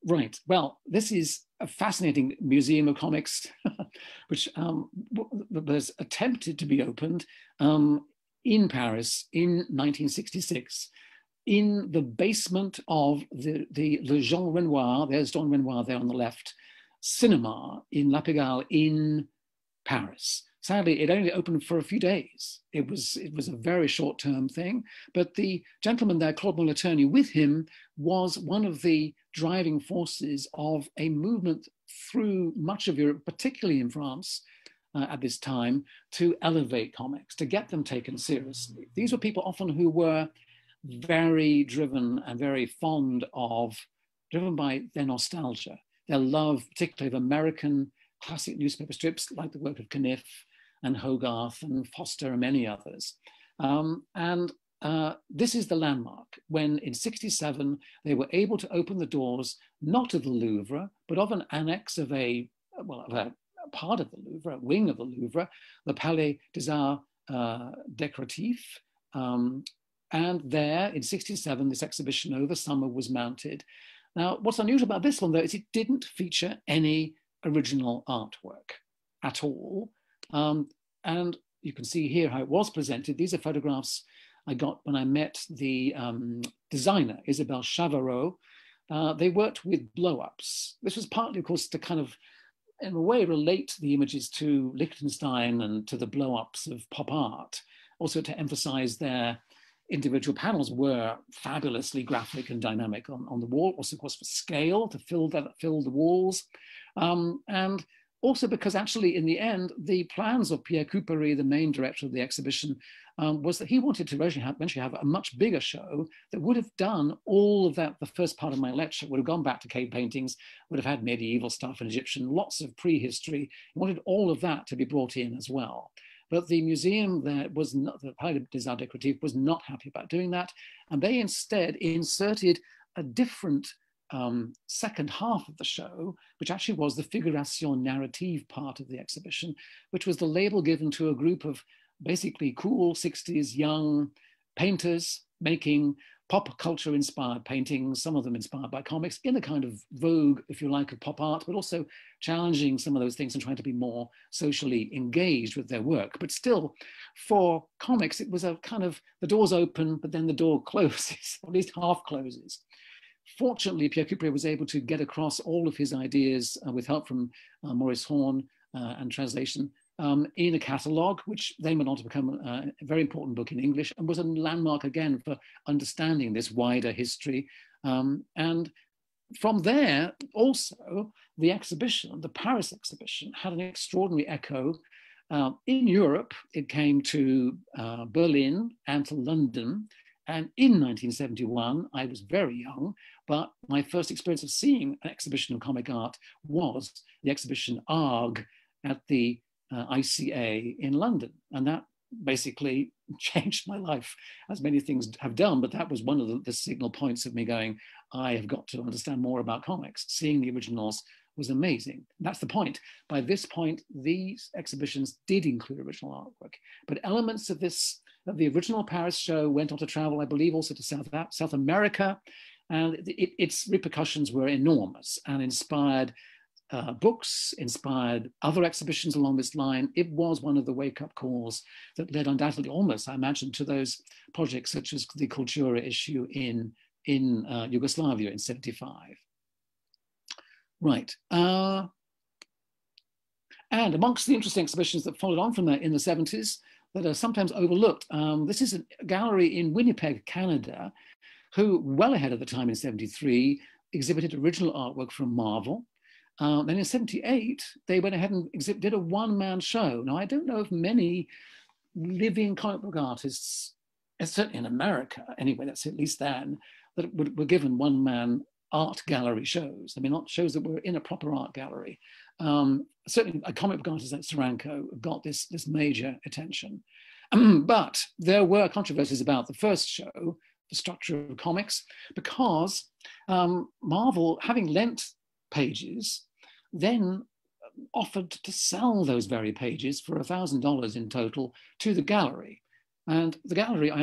Right, well, this is a fascinating museum of comics, which was attempted to be opened in Paris in 1966, in the basement of the Jean Renoir, there's Jean Renoir there on the left, cinema in La Pigalle in Paris. Sadly, it only opened for a few days. It was a very short-term thing, but the gentleman there, Claude Moliterni, with him was one of the driving forces of a movement through much of Europe, particularly in France at this time, to elevate comics, to get them taken seriously. These were people often who were very driven and very driven by their nostalgia, their love, particularly of American classic newspaper strips like the work of Kniff and Hogarth and Foster and many others. This is the landmark when in 67, they were able to open the doors, not of the Louvre, but of an annex of a part of the Louvre, a wing of the Louvre, the Palais des Arts Décoratifs. And there in 67, this exhibition over summer was mounted. Now, what's unusual about this one though, is it didn't feature any original artwork at all. And you can see here how it was presented. These are photographs I got when I met the designer, Isabelle Chavarot. They worked with blow-ups. This was partly, of course, to kind of, in a way, relate the images to Liechtenstein and to the blow-ups of pop art. Also to emphasize their individual panels were fabulously graphic and dynamic on the wall. Also, of course, for scale, to fill the walls. And also because actually, in the end, the plans of Pierre Coupery, the main director of the exhibition, was that he wanted to eventually have a much bigger show that would have done all of that. The first part of my lecture would have gone back to cave paintings, would have had medieval stuff and Egyptian, lots of prehistory. He wanted all of that to be brought in as well. But the museum there was not, the Palais des Arts Décoratifs was not happy about doing that. And they instead inserted a different second half of the show, which actually was the figuration narrative part of the exhibition, which was the label given to a group of basically cool 60s young painters making pop culture inspired paintings, some of them inspired by comics, in a kind of vogue, if you like, of pop art, but also challenging some of those things and trying to be more socially engaged with their work. But still, for comics, it was a kind of, the door's open, but then the door closes, or at least half closes. Fortunately, Pierre Coupery was able to get across all of his ideas with help from Maurice Horn and translation in a catalogue, which then went on to become a very important book in English and was a landmark again for understanding this wider history. And from there, also, the exhibition, the Paris exhibition, had an extraordinary echo. In Europe, it came to Berlin and to London. And in 1971, I was very young, but my first experience of seeing an exhibition of comic art was the exhibition ARG at the ICA in London. And that basically changed my life, as many things have done, but that was one of the signal points of me going, I have got to understand more about comics. Seeing the originals was amazing. That's the point. By this point, these exhibitions did include original artwork, but elements of the original Paris show went on to travel, I believe, also to South America, and its repercussions were enormous and inspired books, inspired other exhibitions along this line. It was one of the wake-up calls that led undoubtedly almost, I imagine, to those projects such as the Kultura issue in Yugoslavia in 75. Right. And amongst the interesting exhibitions that followed on from that in the 70s that are sometimes overlooked, this is a gallery in Winnipeg, Canada, who well ahead of the time in 73 exhibited original artwork from Marvel. Then in '78, they went ahead and did a one-man show. Now, I don't know if many living comic book artists, certainly in America anyway, that's at least then, that were given one-man art gallery shows. I mean, not shows that were in a proper art gallery. Certainly a comic book artist like Steranko got this major attention. But there were controversies about the first show, the structure of comics, because Marvel, having lent pages, then offered to sell those very pages for $1,000 in total to the gallery. And the gallery, I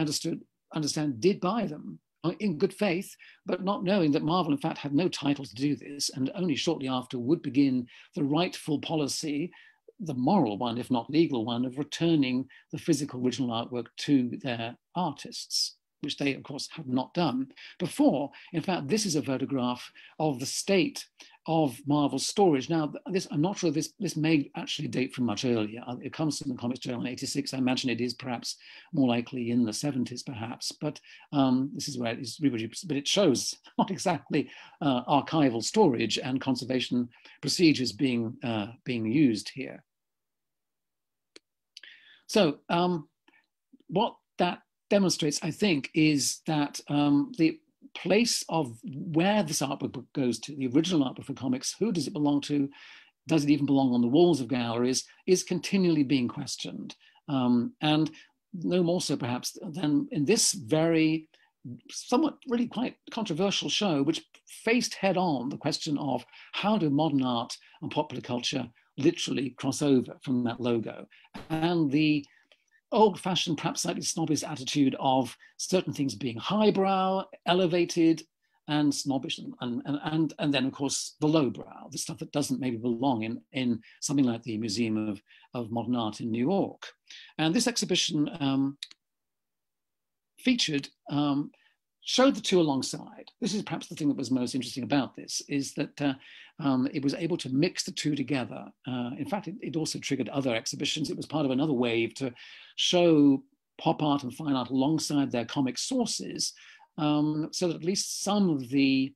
understand, did buy them in good faith, but not knowing that Marvel, in fact, had no title to do this, and only shortly after would begin the rightful policy, the moral one, if not legal one, of returning the physical original artwork to their artists, which they, of course, had not done before. In fact, this is a photograph of the state of Marvel's storage. Now, I'm not sure this may actually date from much earlier. It comes from the Comics Journal in '86. I imagine it is perhaps more likely in the '70s, perhaps. But this is where it is reproduced. But it shows not exactly archival storage and conservation procedures being used here. So what that demonstrates, I think, is that the place of where this artwork goes to, the original artwork for comics, who does it belong to? Does it even belong on the walls of galleries? Is continually being questioned. And no more so perhaps than in this very somewhat really quite controversial show, which faced head on the question of how do modern art and popular culture literally cross over from that logo, and the old-fashioned, perhaps slightly snobbish attitude of certain things being highbrow, elevated, and snobbish, and then of course the lowbrow, the stuff that doesn't maybe belong in something like the Museum of Modern Art in New York. And this exhibition showed the two alongside. This is perhaps the thing that was most interesting about this, is that it was able to mix the two together. In fact, it also triggered other exhibitions. It was part of another wave to show pop art and fine art alongside their comic sources, so that at least some of the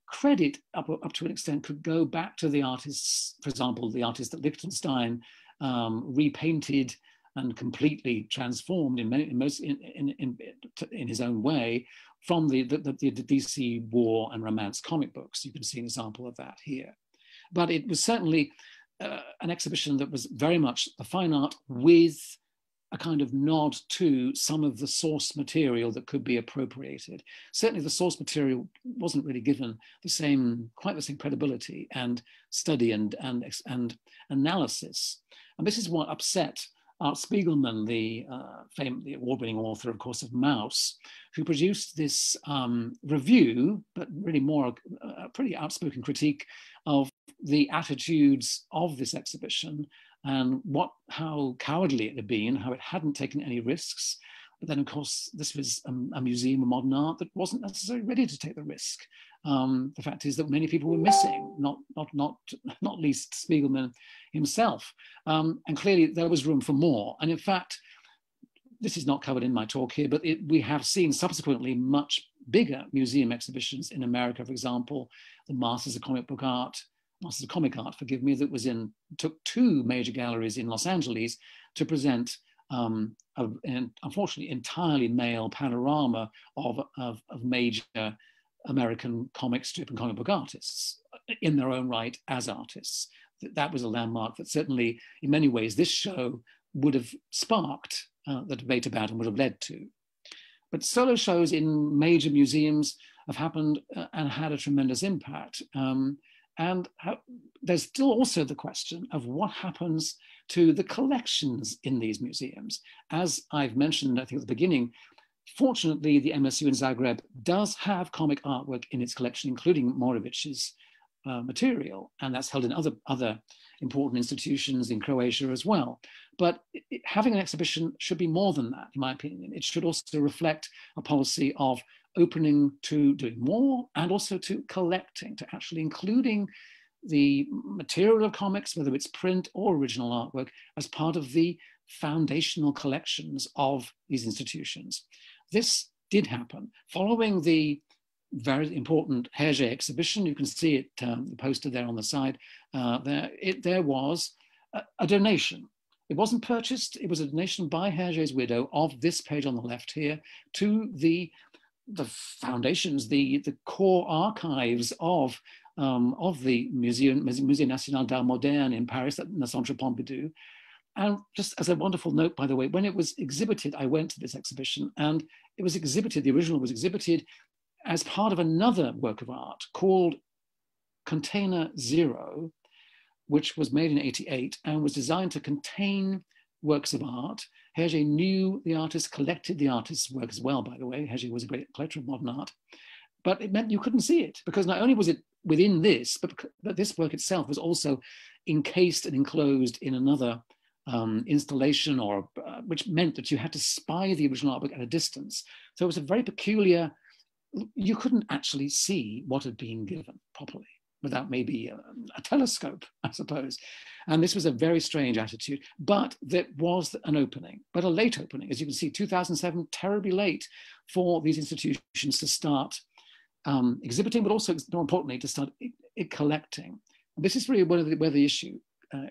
credit up to an extent could go back to the artists. For example, the artist that Lichtenstein repainted and completely transformed in his own way from the DC war and romance comic books. You can see an example of that here. But it was certainly an exhibition that was very much the fine art with a kind of nod to some of the source material that could be appropriated. Certainly the source material wasn't really given quite the same credibility and study and analysis. And this is what upset Art Spiegelman, the award-winning author, of course, of Mouse, who produced this review, but really more a pretty outspoken critique of the attitudes of this exhibition and how cowardly it had been, how it hadn't taken any risks. But then, of course, this was a museum of modern art that wasn't necessarily ready to take the risk. The fact is that many people were missing, not least Spiegelman himself. And clearly there was room for more. And in fact, this is not covered in my talk here, but we have seen subsequently much bigger museum exhibitions in America. For example, the Masters of Comic Art, forgive me, that took two major galleries in Los Angeles to present an unfortunately entirely male panorama of major American comic strip and comic book artists in their own right as artists. That was a landmark that certainly in many ways this show would have sparked the debate about and would have led to. But solo shows in major museums have happened and had a tremendous impact. There's still also the question of what happens to the collections in these museums. As I've mentioned, I think at the beginning, fortunately, the MSU in Zagreb does have comic artwork in its collection, including Morovich's material, and that's held in other important institutions in Croatia as well. But having an exhibition should be more than that, in my opinion. It should also reflect a policy of opening to doing more and also to collecting, to actually including the material of comics, whether it's print or original artwork, as part of the foundational collections of these institutions. This did happen following the very important Hergé exhibition. You can see it posted there on the side. There was a donation. It wasn't purchased. It was a donation by Hergé's widow of this page on the left here to the foundations, the core archives of the Musée National d'Art Moderne in Paris, at the Centre Pompidou. And just as a wonderful note, by the way, when it was exhibited, I went to this exhibition, and it was exhibited, the original was exhibited as part of another work of art called Container Zero, which was made in '88 and was designed to contain works of art. Hergé knew the artist, collected the artist's work as well, by the way. Hergé was a great collector of modern art. But it meant you couldn't see it, because not only was it within this, but this work itself was also encased and enclosed in another installation, or which meant that you had to spy the original artwork at a distance. So it was a very peculiar, you couldn't actually see what had been given properly without maybe a telescope, I suppose. And this was a very strange attitude, but there was an opening, but a late opening. As you can see, 2007, terribly late for these institutions to start exhibiting, but also, more importantly, to start collecting. This is really where the issue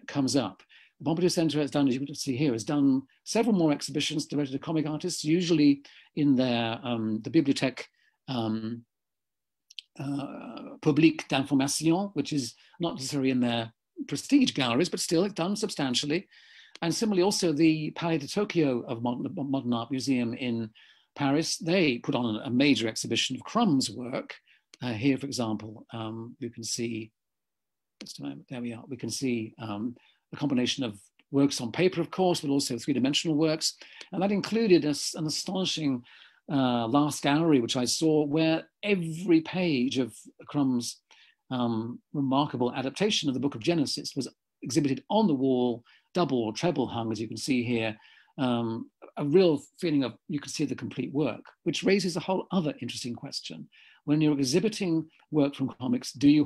comes up. The Pompidou Centre has done, as you can see here, has done several more exhibitions devoted to comic artists, usually in their the Bibliothèque Publique d'Information, which is not necessarily in their prestige galleries, but still it's done substantially. And similarly, also the Palais de Tokyo of Modern Art Museum in Paris, they put on a major exhibition of Crumb's work. Here, for example, you can see, just a moment, there we are, we can see a combination of works on paper, of course, but also three-dimensional works. And that included an astonishing last gallery, which I saw, where every page of Crumb's remarkable adaptation of the Book of Genesis was exhibited on the wall, double or treble hung, as you can see here. A real feeling of, you can see the complete work, which raises a whole other interesting question. When you're exhibiting work from comics, do you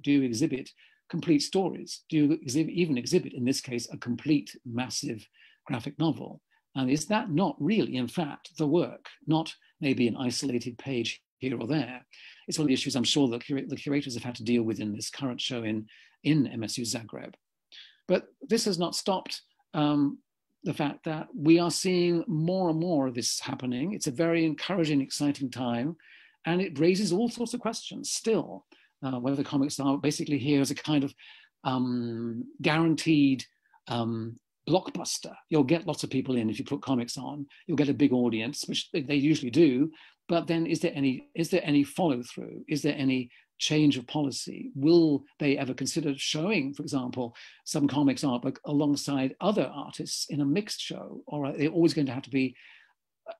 exhibit complete stories? Do you even exhibit, in this case, a complete massive graphic novel? And is that not really, in fact, the work, not maybe an isolated page here or there? It's one of the issues I'm sure the curators have had to deal with in this current show in MSU Zagreb. But this has not stopped the fact that we are seeing more and more of this happening. It's a very encouraging, exciting time, and it raises all sorts of questions still, whether comics are basically here as a kind of guaranteed blockbuster. You'll get lots of people in if you put comics on. You'll get a big audience, which they usually do. But then, is there any follow through? Is there any change of policy? Will they ever consider showing, for example, some comics artwork alongside other artists in a mixed show? Or are they always going to have to be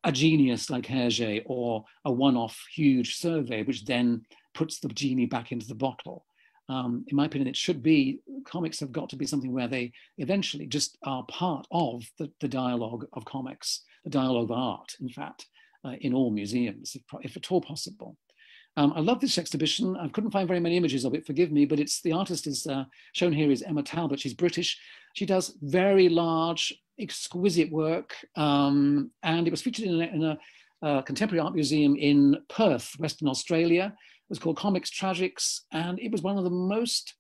a genius like Hergé, or a one-off huge survey, which then puts the genie back into the bottle? In my opinion, it should be, comics have got to be something where they eventually just are part of the dialogue of comics, the dialogue of art, in fact, in all museums, if at all possible. I love this exhibition. I couldn't find very many images of it, forgive me, but the artist is shown here is Emma Talbot. She's British. She does very large, exquisite work, and it was featured in a contemporary art museum in Perth, Western Australia. It was called Comics Tragics, and it was one of the most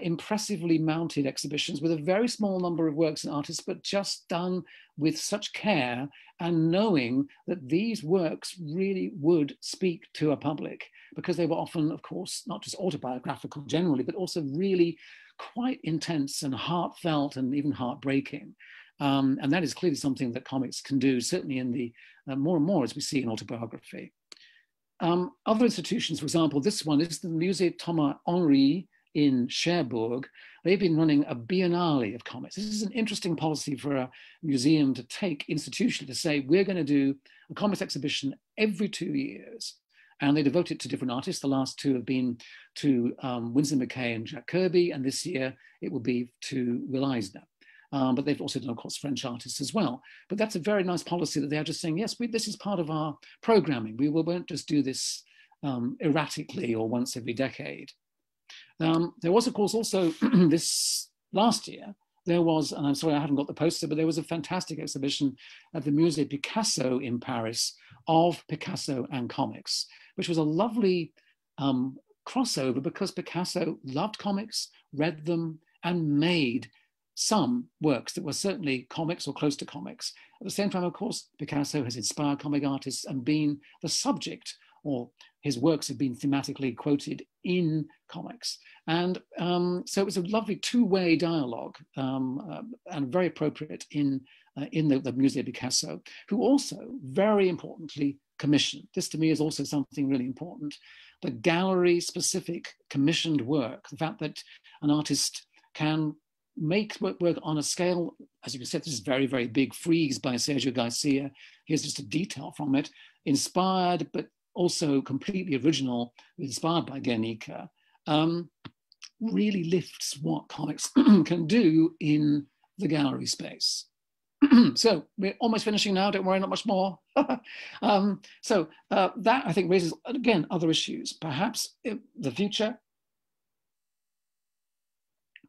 impressively mounted exhibitions, with a very small number of works and artists, but just done with such care, and knowing that these works really would speak to a public, because they were often, of course, not just autobiographical generally, but also really quite intense and heartfelt and even heartbreaking. And that is clearly something that comics can do, certainly in the more and more as we see in autobiography. Other institutions, for example, this one is the Musée Thomas Henry in Cherbourg. They've been running a biennale of comics. This is an interesting policy for a museum to take institutionally, to say, we're going to do a comics exhibition every 2 years. And they devote it to different artists. The last two have been to Winsor McKay and Jack Kirby, and this year it will be to Will Eisner. But they've also done, of course, French artists as well. But that's a very nice policy that they are just saying, yes, this is part of our programming. We won't just do this erratically or once every decade. There was, of course, also this last year, there was, and I'm sorry I haven't got the poster, but there was a fantastic exhibition at the Musée Picasso in Paris of Picasso and comics, which was a lovely crossover because Picasso loved comics, read them, and made some works that were certainly comics or close to comics. At the same time, of course, Picasso has inspired comic artists and been the subject, or his works have been thematically quoted in comics. And so it was a lovely two-way dialogue and very appropriate in the Musée Picasso, who also very importantly commissioned. This to me is also something really important. The gallery-specific commissioned work, the fact that an artist can make work on a scale, as you can see, this is very, very big frieze by Sergio Garcia. Here's just a detail from it, inspired, but also completely original, inspired by Guernica, really lifts what comics can do in the gallery space. So we're almost finishing now, don't worry, not much more. That I think raises, again, other issues. Perhaps in the future,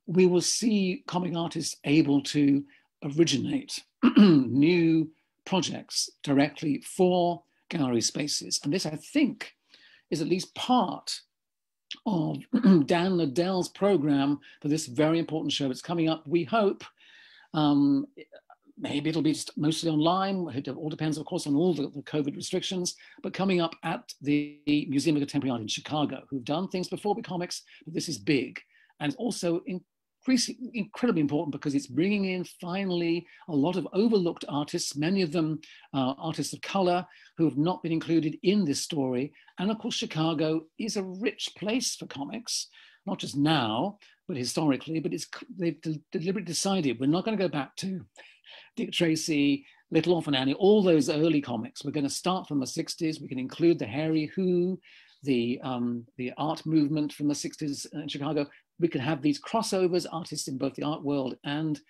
we will see comic artists able to originate new projects directly for gallery spaces. And this, I think, is at least part of Dan Liddell's program for this very important show. It's coming up, we hope. Maybe it'll be mostly online. It all depends, of course, on all the COVID restrictions, but coming up at the Museum of Contemporary Art in Chicago, who've done things before with comics, but this is big. And also incredibly important because it's bringing in finally a lot of overlooked artists, many of them artists of color who have not been included in this story. And of course, Chicago is a rich place for comics, not just now, but historically, but they've deliberately decided we're not going to go back to Dick Tracy, Little Orphan Annie, all those early comics. We're going to start from the 60s. We can include the Harry Who, the art movement from the 60s in Chicago. We can have these crossovers, artists in both the art world and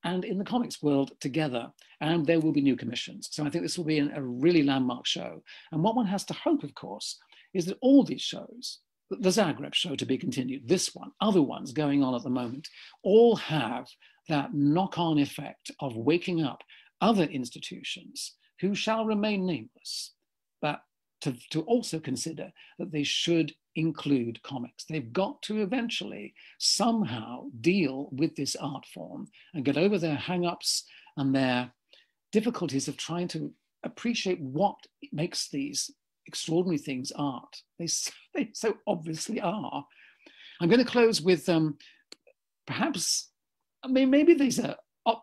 in the comics world together, and there will be new commissions. So I think this will be a really landmark show. And what one has to hope, of course, is that all these shows, the Zagreb show to be continued, this one, other ones going on at the moment, all have that knock-on effect of waking up other institutions who shall remain nameless, but to also consider that they should include comics. They've got to eventually somehow deal with this art form and get over their hang-ups and their difficulties of trying to appreciate what makes these extraordinary things art. They so obviously are. I'm going to close with perhaps, I mean, maybe these are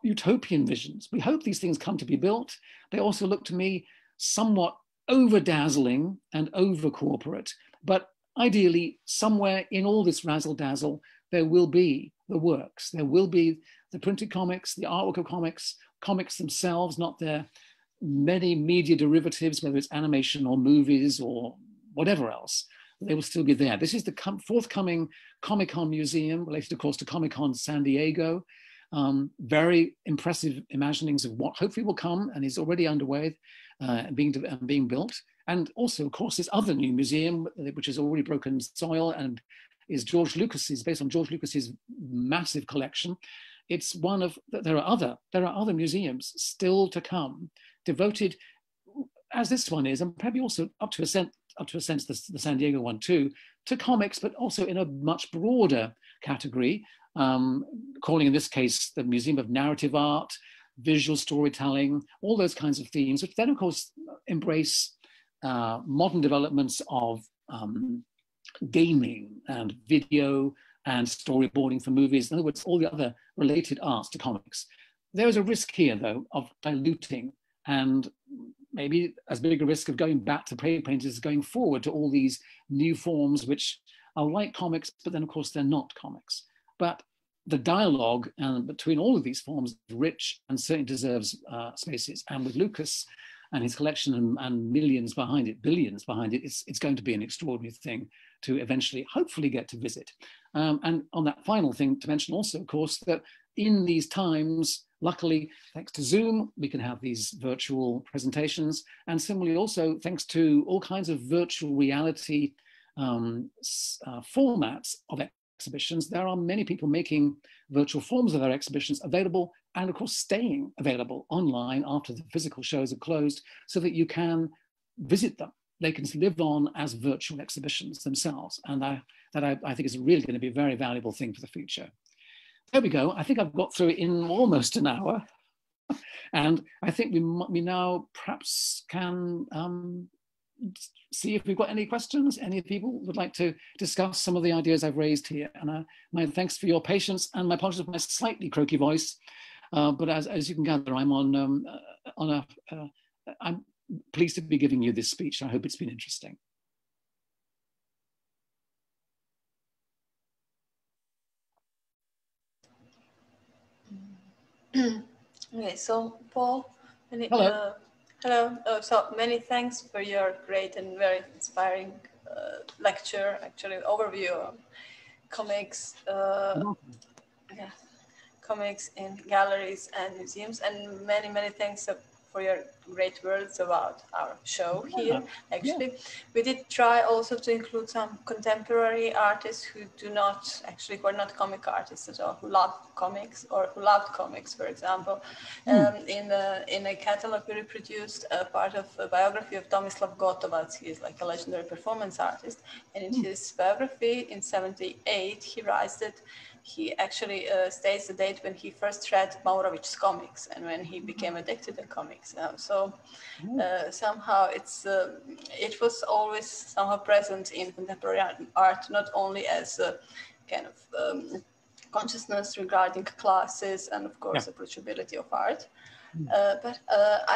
utopian visions. We hope these things come to be built. They also look to me somewhat over-dazzling and over-corporate, but ideally, somewhere in all this razzle-dazzle, there will be the works. There will be the printed comics, the artwork of comics, comics themselves, not their many media derivatives, whether it's animation or movies or whatever else. They will still be there. This is the forthcoming Comic-Con Museum, related, of course, to Comic-Con San Diego. Very impressive imaginings of what hopefully will come and is already underway and being built. And also, of course, this other new museum, which has already broken soil and is based on George Lucas's massive collection. It's one of, there are other museums still to come, devoted, as this one is, and probably also up to a sense, the San Diego one too, to comics, but also in a much broader category, calling in this case the Museum of Narrative Art, visual storytelling, all those kinds of themes, which then of course embrace modern developments of gaming and video and storyboarding for movies. In other words, all the other related arts to comics. There is a risk here, though, of diluting and maybe as big a risk of going back to painters going forward to all these new forms, which are like comics, but then of course they're not comics. But the dialogue between all of these forms is rich and certainly deserves spaces. And with Lucas and his collection and millions behind it, billions behind it, it's going to be an extraordinary thing to eventually, hopefully, get to visit. And on that final thing to mention also, of course, that in these times, luckily, thanks to Zoom, we can have these virtual presentations. And similarly also, thanks to all kinds of virtual reality formats of exhibitions, there are many people making virtual forms of their exhibitions available and of course staying available online after the physical shows are closed so that you can visit them. They can live on as virtual exhibitions themselves. And I think is really going to be a very valuable thing for the future. There we go. I think I've got through it in almost an hour. And I think we now perhaps can see if we've got any questions. Any people would like to discuss some of the ideas I've raised here. And my thanks for your patience and my apologies for my slightly croaky voice. But as you can gather, I'm I'm pleased to be giving you this speech. I hope it's been interesting. Okay, so Paul, Hello. Hello. Oh, so many thanks for your great and very inspiring lecture, actually overview of comics, yeah, comics in galleries and museums, and many thanks for your great words about our show here. Actually, we did try also to include some contemporary artists who who are not comic artists at all, who love comics or who loved comics, for example. In a catalog we reproduced a part of a biography of Tomislav Gotovac. He is like a legendary performance artist, and in his biography in '78 he writes that he actually states the date when he first read Maurovic's comics and when he became addicted to comics. Somehow it was always somehow present in contemporary art, not only as a kind of consciousness regarding classes and of course approachability of art. But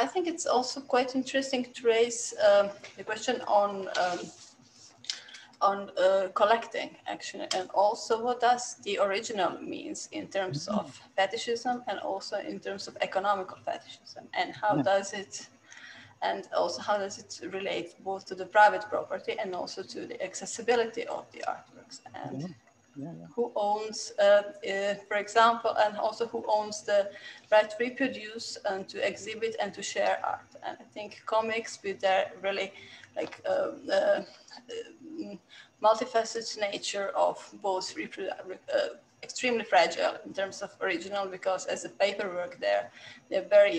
I think it's also quite interesting to raise the question on collecting, actually, and also what does the original means in terms of fetishism and also in terms of economical fetishism, and how does it, and also how does it relate both to the private property and also to the accessibility of the artworks, and who owns, for example, and also who owns the right to reproduce and to exhibit and to share art. And I think comics with their really like multifaceted nature of both extremely fragile in terms of original, because as a paperwork they're very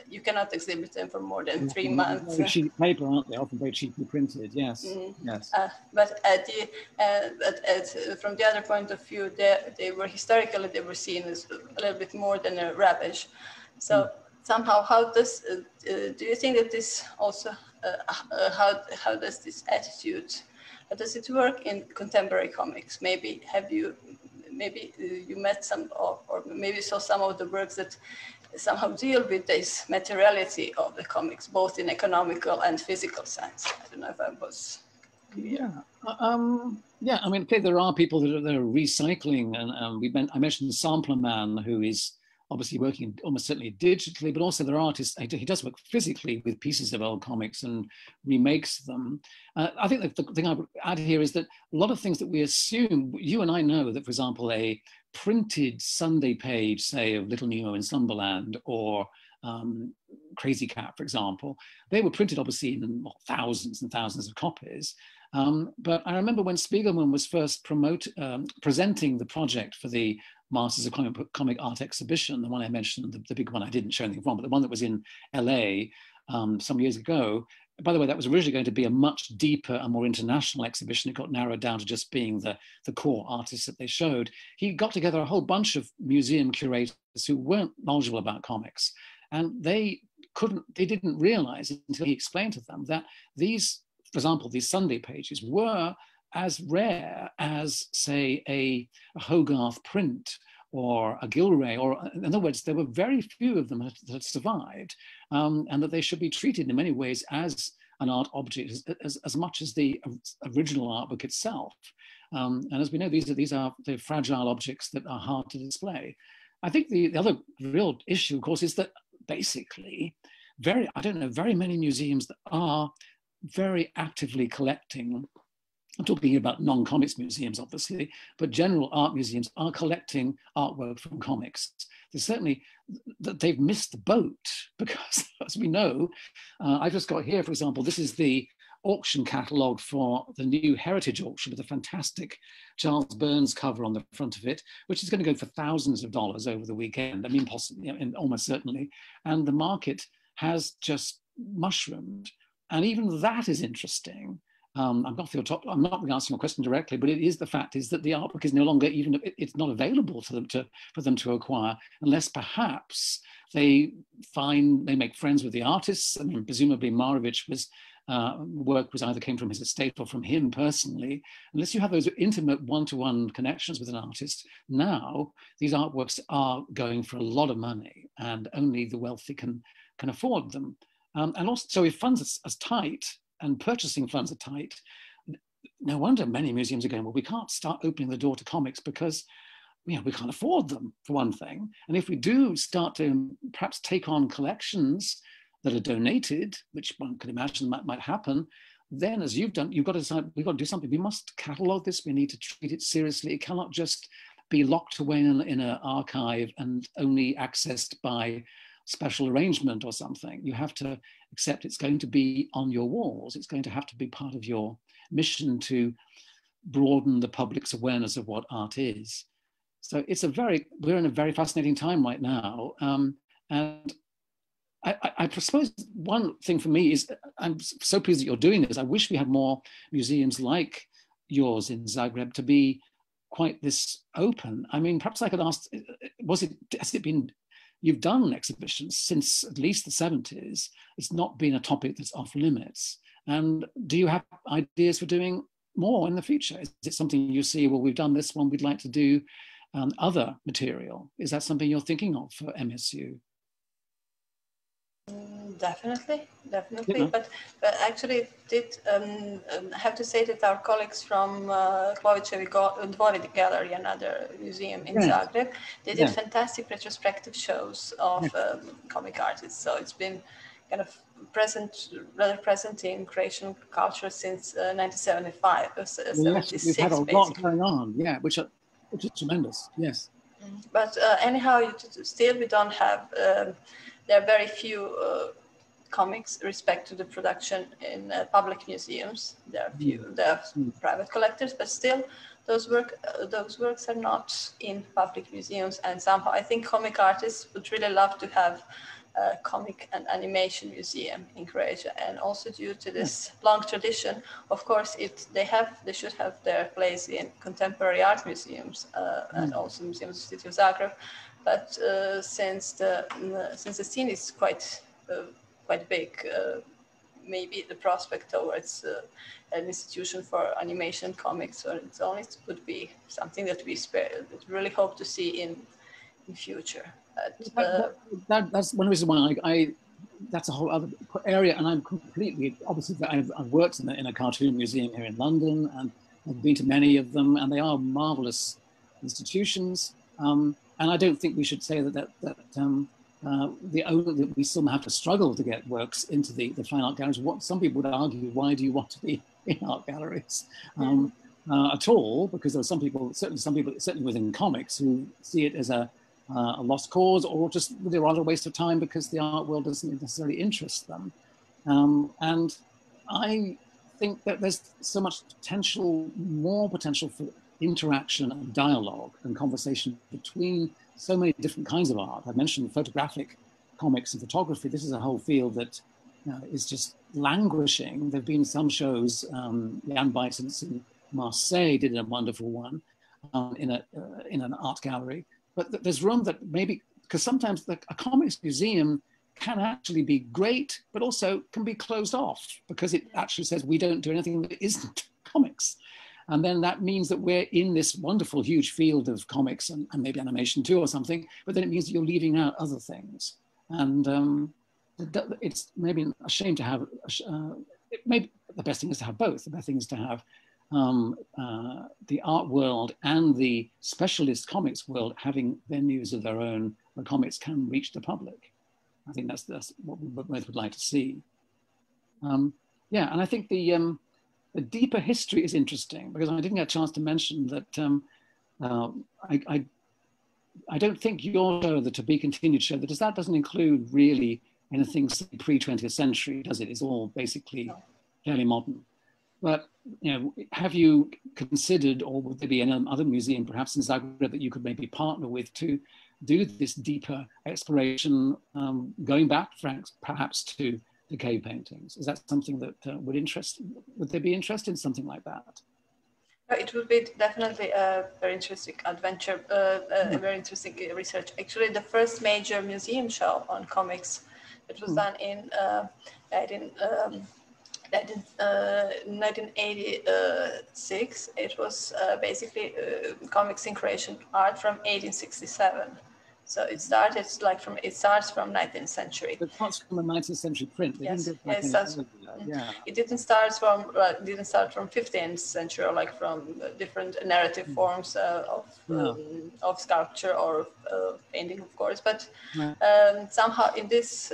you cannot exhibit them for more than 3 months. Very cheap paper, aren't they? Often very cheaply printed. Yes. Yes. But from the other point of view, they were historically seen as a little bit more than a rubbish. So somehow, how does do you think that this also how does this attitude, how does it work in contemporary comics? Maybe you met some or maybe saw some of the works that somehow deal with this materiality of the comics, both in economical and physical sense. I don't know if I was clear. Yeah. I mean, there are people that are recycling, and I mentioned Sampler Man, who is obviously working almost certainly digitally, but also there are artists. He does work physically with pieces of old comics and remakes them. I think the thing I would add here is that a lot of things that we assume, you and I know that, for example, a printed Sunday page, say, of Little Nemo in Slumberland or Crazy Cat, for example, they were printed obviously in thousands and thousands of copies. But I remember when Spiegelman was first presenting the project for the Masters of Comic Art exhibition, the one I mentioned, the big one I didn't show anything from, but the one that was in LA some years ago. By the way, that was originally going to be a much deeper and more international exhibition. It got narrowed down to just being the core artists that they showed. He got together a whole bunch of museum curators who weren't knowledgeable about comics. And they didn't realize until he explained to them that these, for example, these Sunday pages were as rare as, say, a Hogarth print or a Gilray, or in other words, there were very few of them that had survived, and that they should be treated in many ways as an art object as much as the original artwork itself. And as we know, these are the fragile objects that are hard to display. I think the other real issue, of course, is that basically very many museums that are very actively collecting. I'm talking about non-comics museums, obviously, but general art museums are collecting artwork from comics. There's certainly that they've missed the boat because, as we know, I just got here, for example, this is the auction catalogue for the new Heritage auction with a fantastic Charles Burns cover on the front of it, which is going to go for thousands of dollars over the weekend. I mean, possibly, and almost certainly. And the market has just mushroomed. And even that is interesting. I'm not going to answer your question directly, but it is the fact is that the art book is no longer even, it's not available to them for them to acquire unless perhaps they make friends with the artists. I mean, presumably Marovich work was either came from his estate or from him personally. Unless you have those intimate one-to-one connections with an artist, now these artworks are going for a lot of money and only the wealthy can afford them. And also, so if funds are tight, and purchasing funds are tight, no wonder many museums are going, well, we can't start opening the door to comics because we can't afford them, for one thing. And if we do start to perhaps take on collections that are donated, which one could imagine might happen, then as you've done, you've got to decide, we've got to do something. We must catalogue this. We need to treat it seriously. It cannot just be locked away in an archive and only accessed by special arrangement or something. You have to accept it's going to be on your walls. It's going to have to be part of your mission to broaden the public's awareness of what art is. So we're in a very fascinating time right now. And I suppose one thing for me is, I'm so pleased that you're doing this. I wish we had more museums like yours in Zagreb to be quite this open. I mean, perhaps I could ask, you've done exhibitions since at least the 70s. It's not been a topic that's off limits. And do you have ideas for doing more in the future? Is it something you see, well, we've done this one, we'd like to do other material? Is that something you're thinking of for MSU? Definitely. Yeah. But actually, did have to say that our colleagues from Dvorević Gallery, another museum in Zagreb, they did fantastic retrospective shows of comic artists. So it's been kind of rather present in Croatian culture since 1975, 76. We've had a lot going on, which is tremendous, yes. But anyhow, still we don't have. There are very few comics respect to the production in public museums. There are private collectors, but still those works are not in public museums. And somehow I think comic artists would really love to have a comic and animation museum in Croatia. And also due to this long tradition, of course, they should have their place in contemporary art museums and also museums of the city of Zagreb. But since the scene is quite big, maybe the prospect towards an institution for animation comics or its own, it would be something that we really hope to see in future. That's one reason why that's a whole other area, and I'm completely, obviously, I've worked in a cartoon museum here in London, and I've been to many of them, and they are marvelous institutions. And I don't think we should say that we still have to struggle to get works into the fine art galleries. Some people would argue, why do you want to be in art galleries at all? Because there are some people, certainly within comics, who see it as a lost cause, or just they're rather a waste of time because the art world doesn't necessarily interest them. And I think that there's so much more potential for interaction and dialogue and conversation between so many different kinds of art. I mentioned photographic comics and photography. This is a whole field that is just languishing. There have been some shows, Jan Bijtens in Marseille did a wonderful one in an art gallery. But there's room that maybe, because sometimes a comics museum can actually be great, but also can be closed off because it actually says we don't do anything that isn't comics. And then that means that we're in this wonderful, huge field of comics and maybe animation too or something, but then it means that you're leaving out other things. And it's maybe a shame to have, maybe the best thing is to have both. The best thing is to have the art world and the specialist comics world having venues of their own where comics can reach the public. I think that's what we both would like to see. And I think the deeper history is interesting because I didn't get a chance to mention that I don't think your show, the To Be Continued show, that doesn't include really anything pre-20th century, does it? It's all basically fairly modern. But have you considered, or would there be any other museum, perhaps in Zagreb, that you could maybe partner with to do this deeper exploration, going back, perhaps to the cave paintings? Is that something that would there be interest in something like that? It would be definitely a very interesting adventure, a very interesting research. Actually, the first major museum show on comics, it was done in 1986. It was basically comics in Croatian art from 1867. So it starts from 19th century. It starts from a 19th century print. Yes, yeah. It didn't start from 15th century, or like from different narrative forms of sculpture or painting, of course. But somehow in this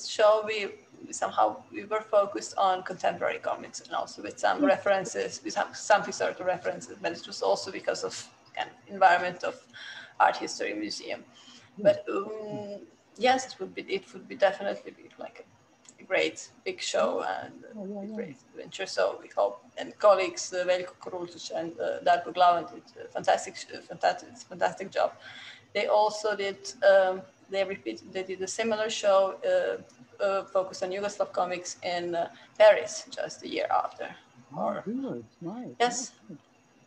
show we were focused on contemporary comics, and also with some references, with some historical references. But it was also because of kind of environment of art history museum. But yes, it would definitely be like a great big show and a great adventure. So we hope, and colleagues Veljko Kurulčić and Darko Glavett did a fantastic job. They also did they did a similar show focused on Yugoslav comics in Paris just a year after. Good. Right. Yes.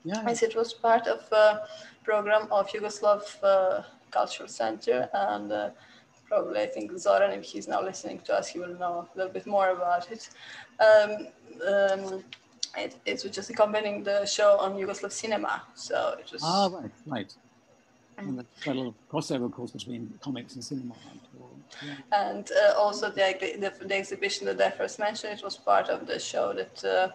Yeah. Yes, it was part of a program of Yugoslav Cultural Center, and probably I think Zoran, if he's now listening to us, he will know a little bit more about it. It was just accompanying the show on Yugoslav cinema, so it was... right. And there's quite a lot of crossover, of course, between comics and cinema. And also the exhibition that I first mentioned, it was part of the show that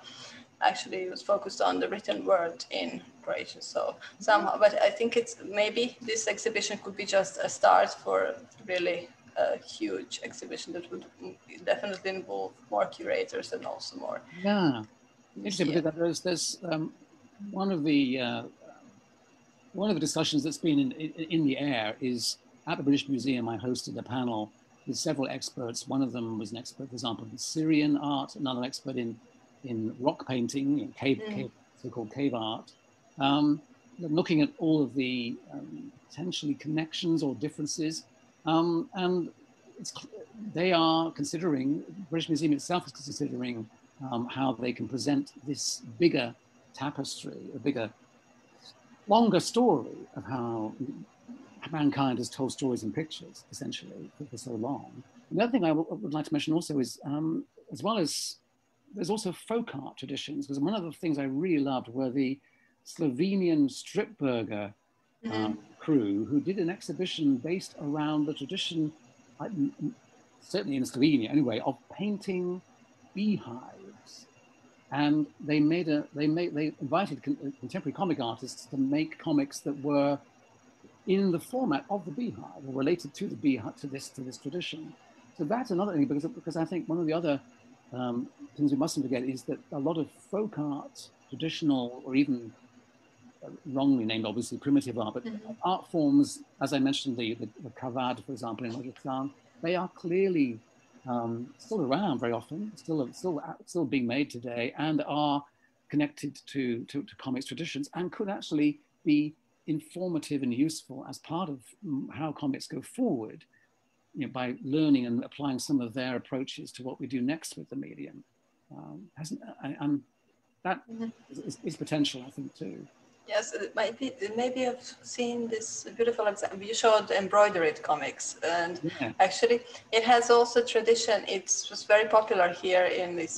actually was focused on the written word in Croatian. So somehow, but I think maybe this exhibition could be just a start for really a huge exhibition that would definitely involve more curators and also more. Yeah, interesting, because there's one of the discussions that's been in the air is at the British Museum. I hosted a panel with several experts. One of them was an expert, for example, in Syrian art, another expert in rock painting, in so-called cave art, looking at all of the potentially connections or differences. And they are considering, the British Museum itself is considering how they can present this bigger tapestry, a bigger, longer story of how mankind has told stories in pictures, essentially, for so long. And the other thing I would like to mention also is, as well as there's also folk art traditions, because one of the things I really loved were the Slovenian Stripburger crew, who did an exhibition based around the tradition, certainly in Slovenia anyway, of painting beehives. And they invited contemporary comic artists to make comics that were in the format of the beehive, or related to the beehive, to this tradition. So that's another thing, because I think one of the other things we mustn't forget is that a lot of folk art, traditional or even wrongly named, obviously, primitive art, but art forms, as I mentioned, the Gravett, for example, in Rajasthan, they are clearly still around very often, still being made today, and are connected to comics traditions, and could actually be informative and useful as part of how comics go forward, by learning and applying some of their approaches to what we do next with the medium. That is potential, I think, too. Yes, maybe I've seen this beautiful example. You showed embroidered comics, and actually it has also tradition. It was very popular here in the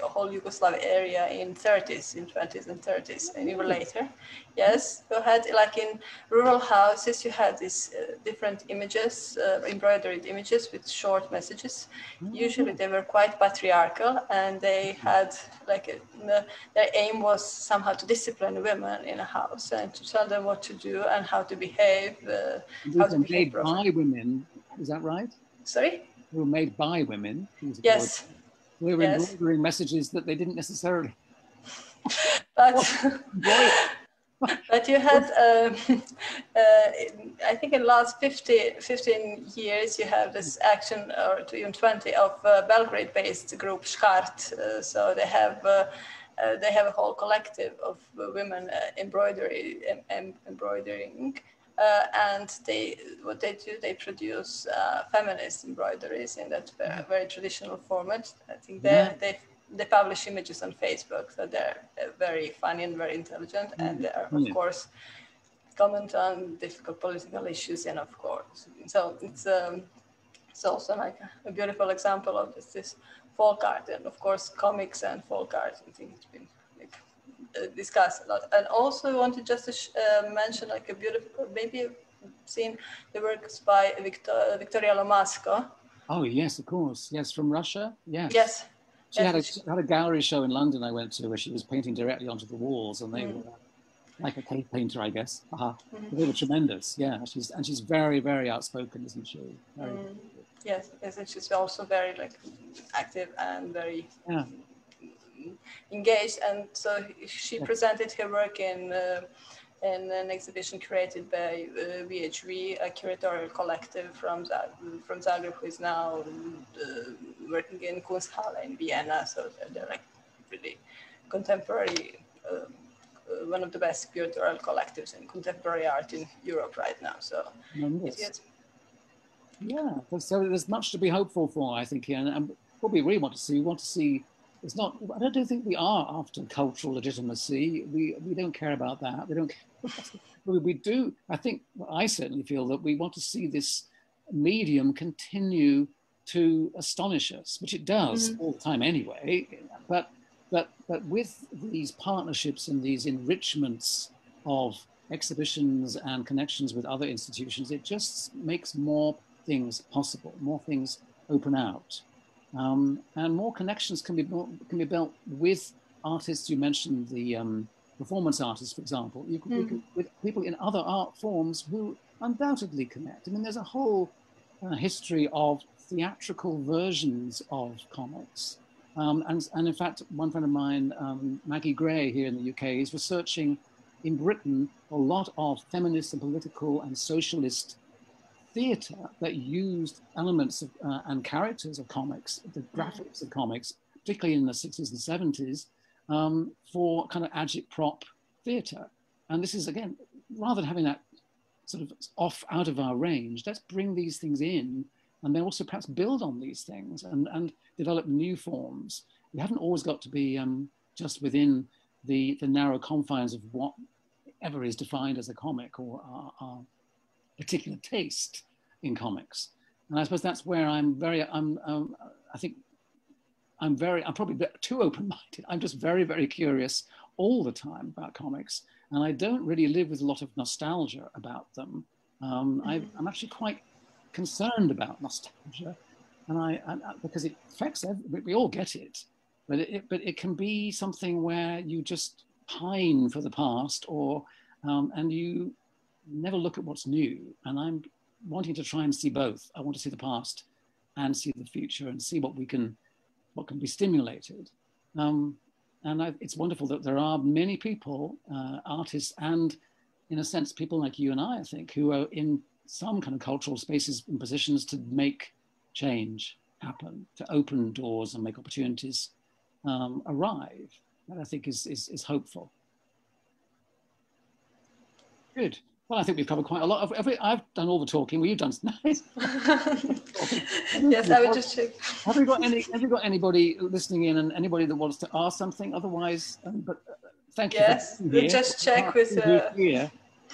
whole Yugoslav area in 20s and 30s, and even later. Yes, you had, like in rural houses, you had these different images, embroidered images with short messages. Usually they were quite patriarchal, and they had their aim was somehow to discipline women in a house and to tell them what to do and how to behave. How to behave by women, is that right? Sorry? They were made by women. Yes. They were embroidering messages that they didn't necessarily. But But you had, I think in the last 15 years, you have this action, or even 20, of Belgrade-based group Shkart. So they have a whole collective of women embroidering, and what they do, they produce feminist embroideries in that very traditional format. I think they publish images on Facebook, so they're very funny and very intelligent, and they are, of course, comment on difficult political issues, and of course, so it's also like a beautiful example of this folk art, and of course, comics and folk art. I think it's been like discussed a lot. And also, I wanted just to mention like a beautiful, maybe you've seen the works by Victoria Lomasco. Oh yes, of course, yes, from Russia, yes. Yes. She had a gallery show in London I went to where she was painting directly onto the walls, and they were like a cave painter, I guess. They were tremendous, yeah. She's very, very outspoken, isn't she? Very, yes, and she's also very like active and very engaged. And so she presented her work in an exhibition created by VHV, a curatorial collective from Zagreb, who is now working in Kunsthalle in Vienna. So they're like really contemporary, one of the best curatorial collectives in contemporary art in Europe right now. So yeah, so there's much to be hopeful for, I think, and what we really want to see, it's not, I don't think we are after cultural legitimacy. We don't care about that. We do, I think, I certainly feel that we want to see this medium continue to astonish us, which it does all the time anyway. But with these partnerships and these enrichments of exhibitions and connections with other institutions, it just makes more things possible, more things open out. And more connections can be built with artists. You mentioned the performance artists, for example. You can, with people in other art forms who undoubtedly connect. I mean, there's a whole history of theatrical versions of comics. And in fact, one friend of mine, Maggie Gray here in the UK, is researching in Britain a lot of feminist and political and socialist theatre that used elements of, and characters of comics, the graphics of comics, particularly in the 60s and 70s, for kind of agitprop theatre. And this is, again, rather than having that sort of out of our range, let's bring these things in and then also perhaps build on these things and develop new forms. We haven't always got to be just within the narrow confines of whatever is defined as a comic or our particular taste in comics. And I suppose that's where I'm probably too open-minded. I'm just very, very curious all the time about comics. And I don't really live with a lot of nostalgia about them. I'm actually quite concerned about nostalgia, and because it affects we all get it, but it can be something where you just pine for the past, or and you never look at what's new. And I'm wanting to try and see both. I want to see the past and see the future and see what can be stimulated. It's wonderful that there are many people, artists, and in a sense, people like you and I think, who are in some kind of cultural spaces in positions to make change happen, to open doors and make opportunities arrive. That I think is hopeful. Good. Well, I think we've covered quite a lot. I've done all the talking. Well, you've done nice. Yes, I would just check. Have you got anybody listening in, and anybody that wants to ask something? Otherwise, thank you. Yes, we'll just check with. Here,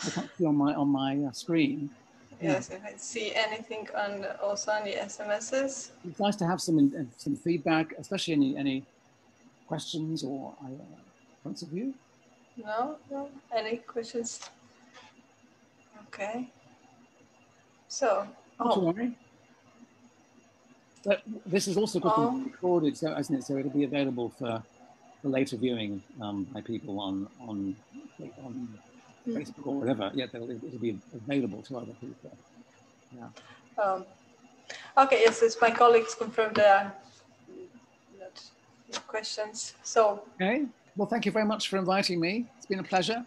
I can't see on my screen. Yes, if I see anything also on the SMSs. It's nice to have some feedback, especially any questions or points of view. No, any questions? Okay. So, not to worry. But this is also recorded, so it'll be available for later viewing by people on Facebook or whatever. Yeah, it'll be available to other people. Yeah. Okay. Yes, it's my colleagues confirmed there are not questions. So. Okay. Well, thank you very much for inviting me. It's been a pleasure.